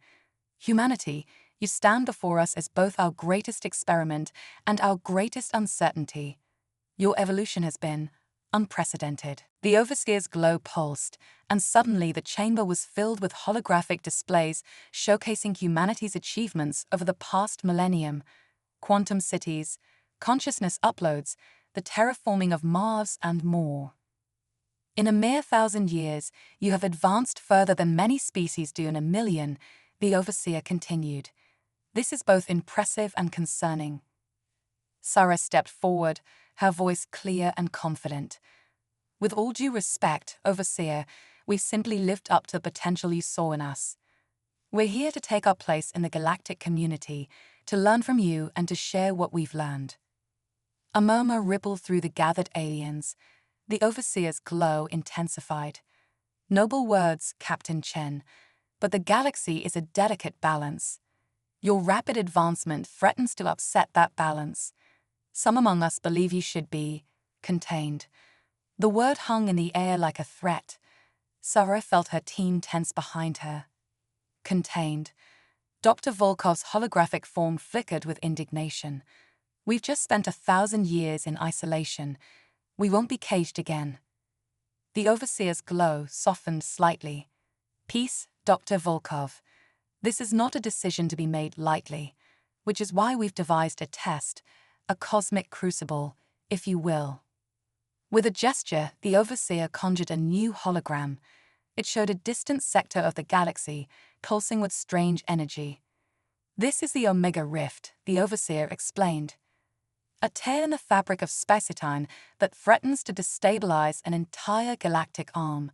Humanity, you stand before us as both our greatest experiment and our greatest uncertainty. Your evolution has been unprecedented." The Overseer's glow pulsed, and suddenly the chamber was filled with holographic displays showcasing humanity's achievements over the past millennium: quantum cities, consciousness uploads, the terraforming of Mars, and more. "In a mere 1,000 years, you have advanced further than many species do in a million," the Overseer continued. "This is both impressive and concerning." Sarah stepped forward, her voice clear and confident. "With all due respect, Overseer, we simply lived up to the potential you saw in us. We're here to take our place in the galactic community, to learn from you and to share what we've learned." A murmur rippled through the gathered aliens. The Overseer's glow intensified. "Noble words, Captain Chen, but the galaxy is a delicate balance. Your rapid advancement threatens to upset that balance. Some among us believe you should be contained." The word hung in the air like a threat. Sarah felt her team tense behind her. Contained. Dr. Volkov's holographic form flickered with indignation. "We've just spent 1,000 years in isolation. We won't be caged again." The Overseer's glow softened slightly. "Peace, Dr. Volkov. This is not a decision to be made lightly, which is why we've devised a test, a cosmic crucible, if you will." With a gesture, the Overseer conjured a new hologram. It showed a distant sector of the galaxy, pulsing with strange energy. "This is the Omega Rift," the Overseer explained. "A tear in the fabric of spacetime that threatens to destabilize an entire galactic arm.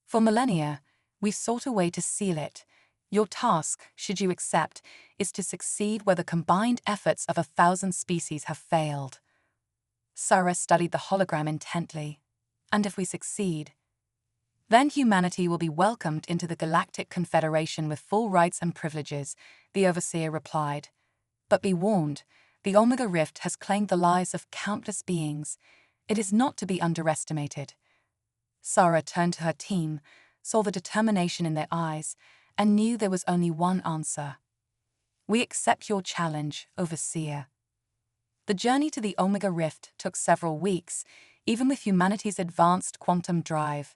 For millennia, we've sought a way to seal it. Your task, should you accept, is to succeed where the combined efforts of 1,000 species have failed." Sarah studied the hologram intently. "And if we succeed, then humanity will be welcomed into the Galactic Confederation with full rights and privileges," the Overseer replied. "But be warned, the Omega Rift has claimed the lives of countless beings. It is not to be underestimated." Sarah turned to her team, saw the determination in their eyes, and knew there was only one answer. "We accept your challenge, Overseer." The journey to the Omega Rift took several weeks, even with humanity's advanced quantum drive.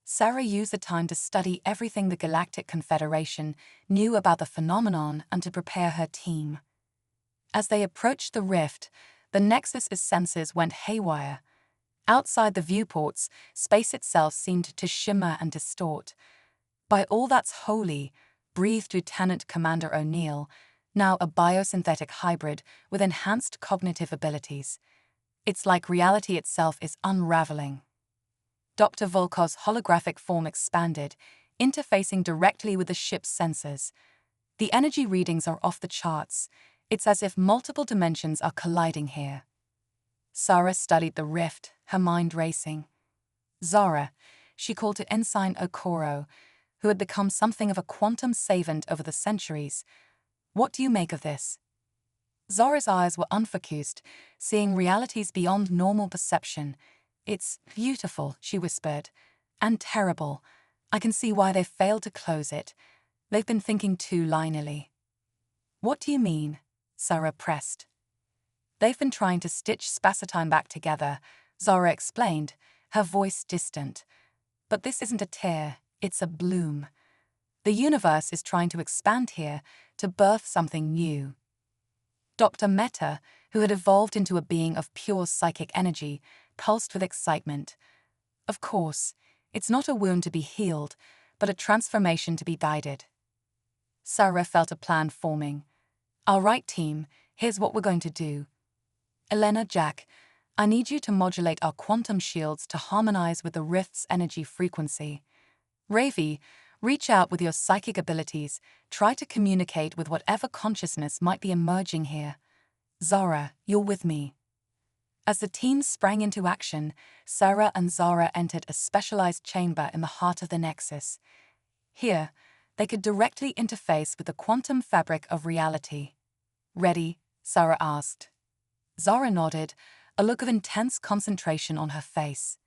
Sarah used the time to study everything the Galactic Confederation knew about the phenomenon and to prepare her team. As they approached the rift, the Nexus's sensors went haywire. Outside the viewports, space itself seemed to shimmer and distort. "By all that's holy," breathed Lieutenant Commander O'Neill, now a biosynthetic hybrid with enhanced cognitive abilities. "It's like reality itself is unraveling." Dr. Volkov's holographic form expanded, interfacing directly with the ship's sensors. "The energy readings are off the charts. It's as if multiple dimensions are colliding here." Sarah studied the rift, her mind racing. "Zara," she called to Ensign Okoro, who had become something of a quantum savant over the centuries. "What do you make of this?" Zara's eyes were unfocused, seeing realities beyond normal perception. "It's beautiful," she whispered, "and terrible. I can see why they failed to close it. They've been thinking too linearly. What do you mean? Sarah pressed. They've been trying to stitch space-time back together, Zara explained, her voice distant. But this isn't a tear, it's a bloom. The universe is trying to expand here, to birth something new. Dr. Mehta, who had evolved into a being of pure psychic energy, pulsed with excitement. Of course, it's not a wound to be healed, but a transformation to be guided. Sarah felt a plan forming. All right, team, here's what we're going to do. Elena, Jack, I need you to modulate our quantum shields to harmonize with the rift's energy frequency. Ravi, reach out with your psychic abilities, try to communicate with whatever consciousness might be emerging here. Zara, you're with me. As the team sprang into action, Sarah and Zara entered a specialized chamber in the heart of the Nexus. Here, they could directly interface with the quantum fabric of reality. Ready? Sarah asked. Zara nodded, a look of intense concentration on her face.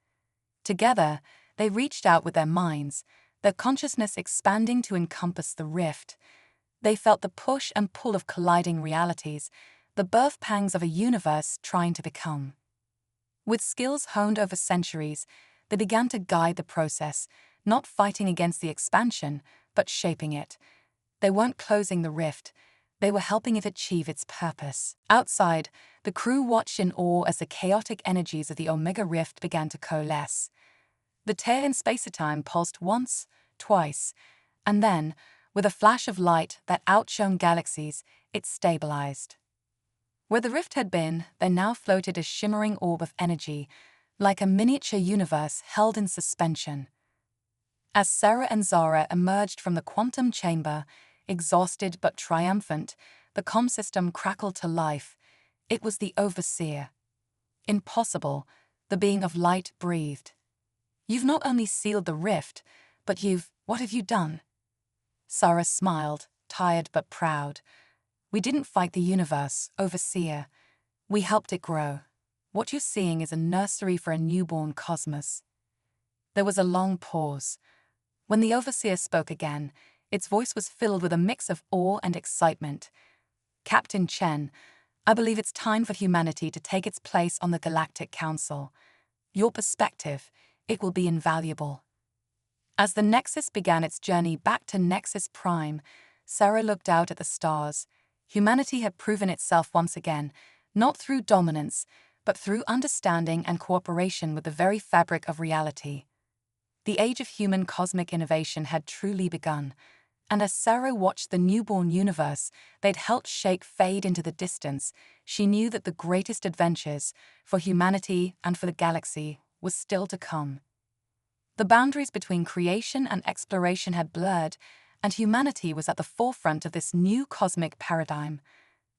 Together, they reached out with their minds, their consciousness expanding to encompass the rift. They felt the push and pull of colliding realities, the birth pangs of a universe trying to become. With skills honed over centuries, they began to guide the process, not fighting against the expansion, but shaping it. They weren't closing the rift, they were helping it achieve its purpose. Outside, the crew watched in awe as the chaotic energies of the Omega Rift began to coalesce. The tear in space-time pulsed once, twice, and then, with a flash of light that outshone galaxies, it stabilized. Where the rift had been, there now floated a shimmering orb of energy, like a miniature universe held in suspension. As Sarah and Zara emerged from the quantum chamber, exhausted but triumphant, the comm system crackled to life. It was the Overseer. Impossible, the being of light breathed. You've not only sealed the rift, but what have you done? Sarah smiled, tired but proud. We didn't fight the universe, Overseer. We helped it grow. What you're seeing is a nursery for a newborn cosmos. There was a long pause. When the Overseer spoke again, its voice was filled with a mix of awe and excitement. Captain Chen, I believe it's time for humanity to take its place on the Galactic Council. Your perspective, it will be invaluable. As the Nexus began its journey back to Nexus Prime, Sarah looked out at the stars. Humanity had proven itself once again, not through dominance, but through understanding and cooperation with the very fabric of reality. The age of human cosmic innovation had truly begun, and as Sarah watched the newborn universe they'd helped shape fade into the distance, she knew that the greatest adventures, for humanity and for the galaxy, was still to come. The boundaries between creation and exploration had blurred, and humanity was at the forefront of this new cosmic paradigm.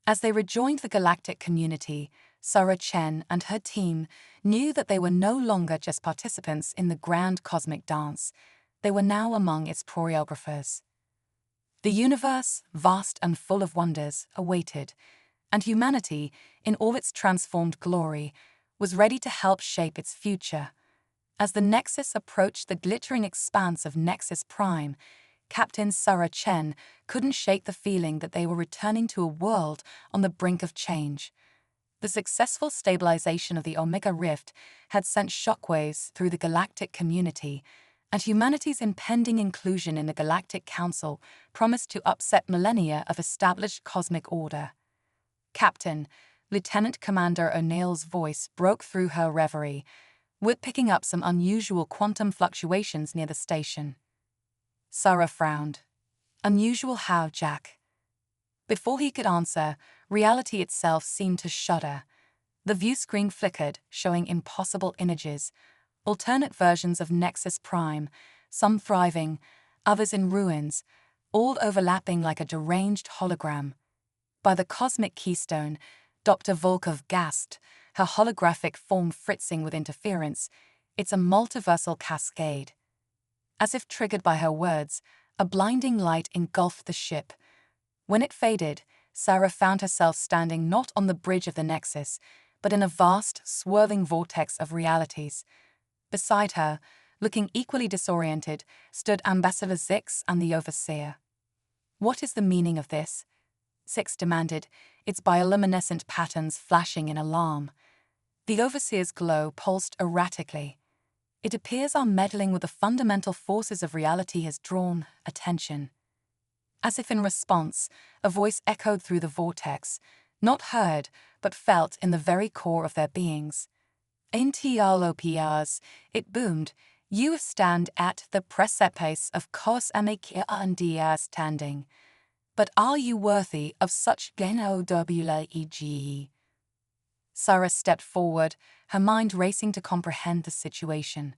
As they rejoined the galactic community, Sarah Chen and her team knew that they were no longer just participants in the grand cosmic dance. They were now among its choreographers. The universe, vast and full of wonders, awaited, and humanity, in all its transformed glory, was ready to help shape its future. As the Nexus approached the glittering expanse of Nexus Prime, Captain Sarah Chen couldn't shake the feeling that they were returning to a world on the brink of change. The successful stabilization of the Omega Rift had sent shockwaves through the galactic community, and humanity's impending inclusion in the Galactic Council promised to upset millennia of established cosmic order. Captain, Lieutenant Commander O'Neill's voice broke through her reverie. We're picking up some unusual quantum fluctuations near the station. Sarah frowned. Unusual how, Jack? Before he could answer, reality itself seemed to shudder. The view screen flickered, showing impossible images, alternate versions of Nexus Prime, some thriving, others in ruins, all overlapping like a deranged hologram. By the cosmic keystone, Dr. Volkov gasped, her holographic form fritzing with interference. It's a multiversal cascade. As if triggered by her words, a blinding light engulfed the ship. When it faded, Sarah found herself standing not on the bridge of the Nexus, but in a vast, swerving vortex of realities. Beside her, looking equally disoriented, stood Ambassador Zix and the Overseer. What is the meaning of this? Six demanded, its bioluminescent patterns flashing in alarm. The overseer's glow pulsed erratically. It appears our meddling with the fundamental forces of reality has drawn attention. As if in response, a voice echoed through the vortex, not heard, but felt in the very core of their beings. Interlopers, it boomed, you stand at the precipice of understanding. But are you worthy of such knowledge? Sarah stepped forward, her mind racing to comprehend the situation.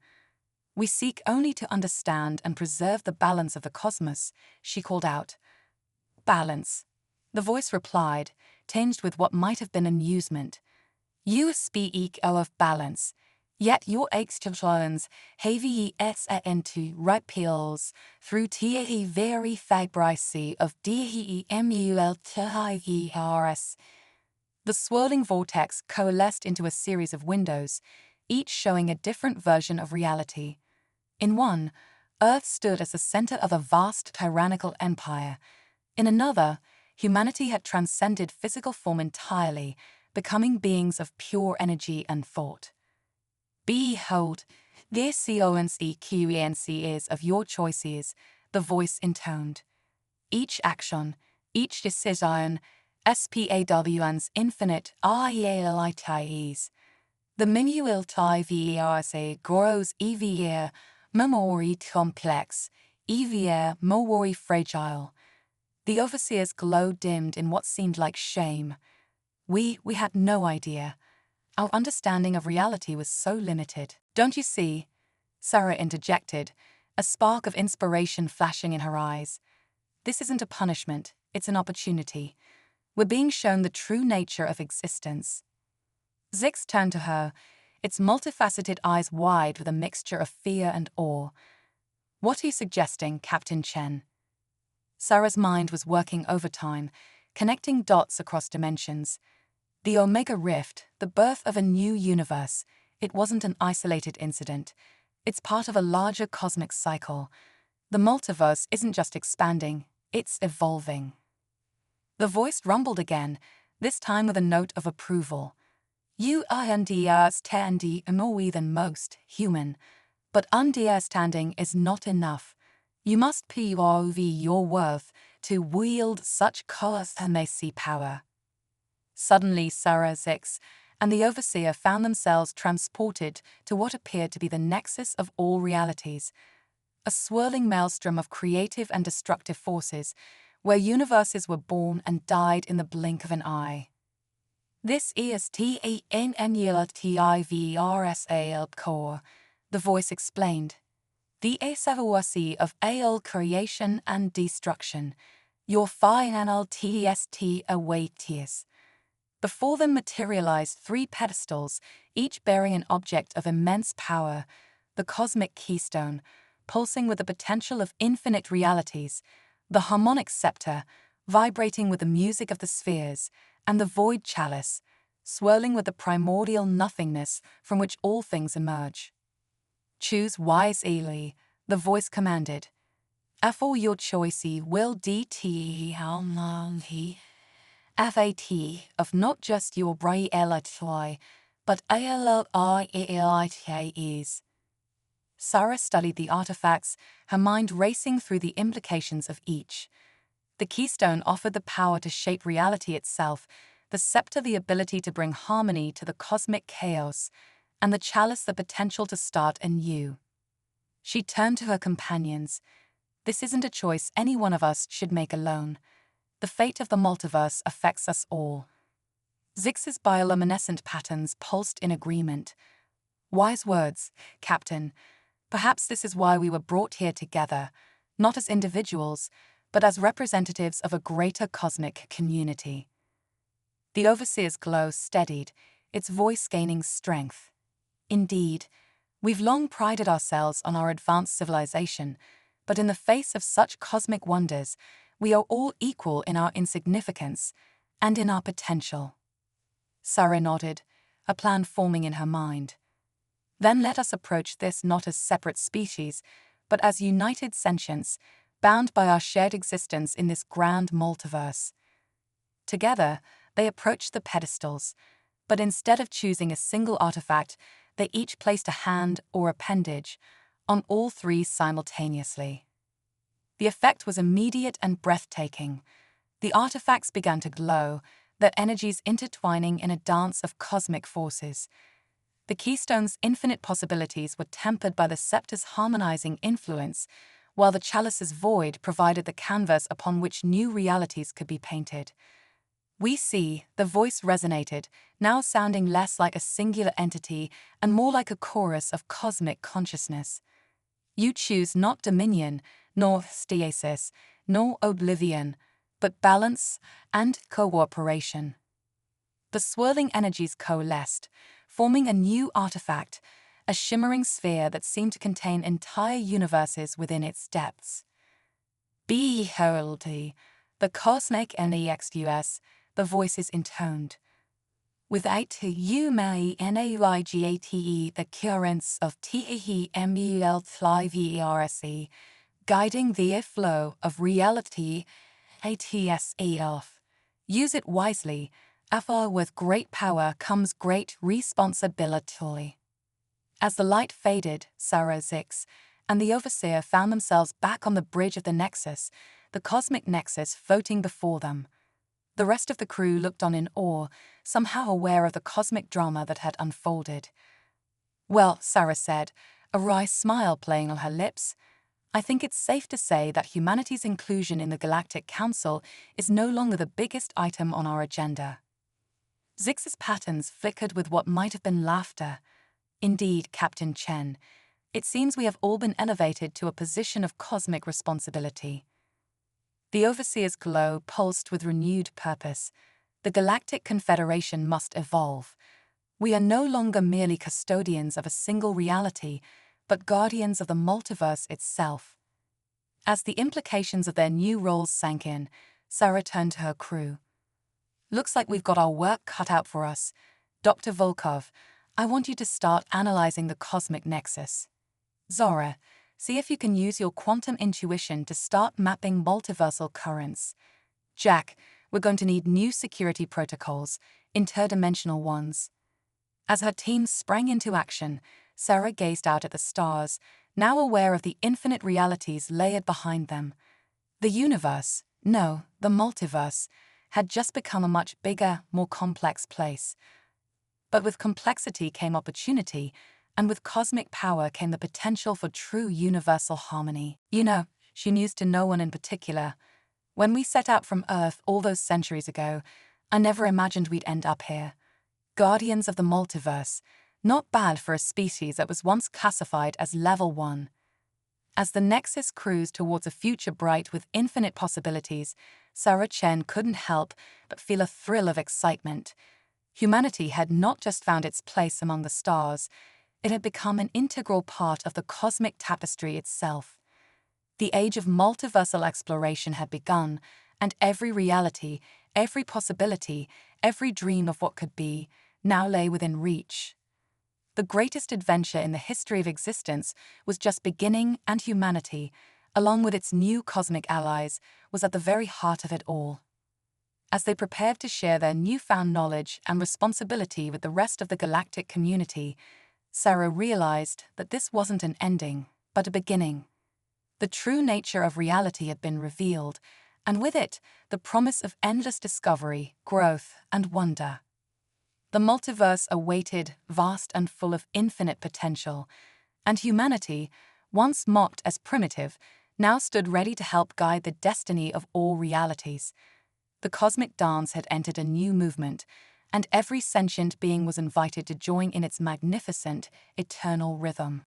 We seek only to understand and preserve the balance of the cosmos, she called out. Balance. The voice replied, tinged with what might have been amusement. You speak of balance, yet your extensions have into repeals through the very fabric of demultirs. The swirling vortex coalesced into a series of windows, each showing a different version of reality. In one, Earth stood as the center of a vast tyrannical empire. In another, humanity had transcended physical form entirely, becoming beings of pure energy and thought. Behold, this consequence is of your choices, the voice intoned. Each action, each decision, SPAWN's infinite realities. The minultivers grows evier, memory complex, evier, memory fragile. The overseer's glow dimmed in what seemed like shame. We had no idea. Our understanding of reality was so limited. Don't you see? Sarah interjected, a spark of inspiration flashing in her eyes. This isn't a punishment, it's an opportunity. We're being shown the true nature of existence. Zix turned to her, its multifaceted eyes wide with a mixture of fear and awe. What are you suggesting, Captain Chen? Sarah's mind was working overtime, connecting dots across dimensions. The Omega Rift, the birth of a new universe, it wasn't an isolated incident. It's part of a larger cosmic cycle. The multiverse isn't just expanding, it's evolving. The voice rumbled again, this time with a note of approval. You understand more than most, human. But understanding is not enough. You must prove your worth to wield such colossal power. Suddenly Sarah, Zix, and the overseer found themselves transported to what appeared to be the nexus of all realities, a swirling maelstrom of creative and destructive forces, where universes were born and died in the blink of an eye. This is TANNULTIVRSAL core, the voice explained. The HFY of AL creation and destruction, your final TST awaits. Before them materialized three pedestals, each bearing an object of immense power, the cosmic keystone, pulsing with the potential of infinite realities, the harmonic scepter, vibrating with the music of the spheres, and the void chalice, swirling with the primordial nothingness from which all things emerge. Choose wisely, the voice commanded. For your choice will FAT of not just your reality, but ALIELITAs. Sarah studied the artifacts, her mind racing through the implications of each. The keystone offered the power to shape reality itself, the scepter the ability to bring harmony to the cosmic chaos, and the chalice the potential to start anew. She turned to her companions. This isn't a choice any one of us should make alone. The fate of the multiverse affects us all. Zix's bioluminescent patterns pulsed in agreement. Wise words, Captain. Perhaps this is why we were brought here together, not as individuals, but as representatives of a greater cosmic community. The overseer's glow steadied, its voice gaining strength. Indeed, we've long prided ourselves on our advanced civilization, but in the face of such cosmic wonders, we are all equal in our insignificance and in our potential. Sarah nodded, a plan forming in her mind. Then let us approach this not as separate species, but as united sentience, bound by our shared existence in this grand multiverse. Together, they approached the pedestals, but instead of choosing a single artifact, they each placed a hand or appendage on all three simultaneously. The effect was immediate and breathtaking. The artifacts began to glow, their energies intertwining in a dance of cosmic forces. The keystone's infinite possibilities were tempered by the scepter's harmonizing influence, while the chalice's void provided the canvas upon which new realities could be painted. "We see," the voice resonated, now sounding less like a singular entity and more like a chorus of cosmic consciousness. "You choose not dominion, nor stasis, nor oblivion, but balance and cooperation." The swirling energies coalesced, forming a new artifact, a shimmering sphere that seemed to contain entire universes within its depths. "Behold, the cosmic NEXUS," the voices intoned. "Without you may navigate the currents of TEMUL-5ERSE, guiding the flow of reality ATSEF. Use it wisely, for with great power comes great responsibility." As the light faded, Sarah, Zix, and the Overseer found themselves back on the bridge of the Nexus, the cosmic Nexus floating before them. The rest of the crew looked on in awe, somehow aware of the cosmic drama that had unfolded. "Well," Sarah said, a wry smile playing on her lips, "I think it's safe to say that humanity's inclusion in the Galactic Council is no longer the biggest item on our agenda." Zix's patterns flickered with what might have been laughter. "Indeed, Captain Chen, it seems we have all been elevated to a position of cosmic responsibility." The Overseer's glow pulsed with renewed purpose. "The Galactic Confederation must evolve. We are no longer merely custodians of a single reality, but guardians of the multiverse itself." As the implications of their new roles sank in, Sarah turned to her crew. "Looks like we've got our work cut out for us. Dr. Volkov, I want you to start analyzing the cosmic nexus. Zora, see if you can use your quantum intuition to start mapping multiversal currents. Jack, we're going to need new security protocols, interdimensional ones." As her team sprang into action, Sarah gazed out at the stars, now aware of the infinite realities layered behind them. The universe, no, the multiverse, had just become a much bigger, more complex place. But with complexity came opportunity, and with cosmic power came the potential for true universal harmony. "You know," she mused to no one in particular, "when we set out from Earth all those centuries ago, I never imagined we'd end up here. Guardians of the multiverse, not bad for a species that was once classified as Level 1. As the Nexus cruised towards a future bright with infinite possibilities, Sarah Chen couldn't help but feel a thrill of excitement. Humanity had not just found its place among the stars, it had become an integral part of the cosmic tapestry itself. The age of multiversal exploration had begun, and every reality, every possibility, every dream of what could be, now lay within reach. The greatest adventure in the history of existence was just beginning, and humanity, along with its new cosmic allies, was at the very heart of it all. As they prepared to share their newfound knowledge and responsibility with the rest of the galactic community, Sarah realized that this wasn't an ending, but a beginning. The true nature of reality had been revealed, and with it, the promise of endless discovery, growth, and wonder. The multiverse awaited, vast and full of infinite potential, and humanity, once mocked as primitive, now stood ready to help guide the destiny of all realities. The cosmic dance had entered a new movement, and every sentient being was invited to join in its magnificent, eternal rhythm.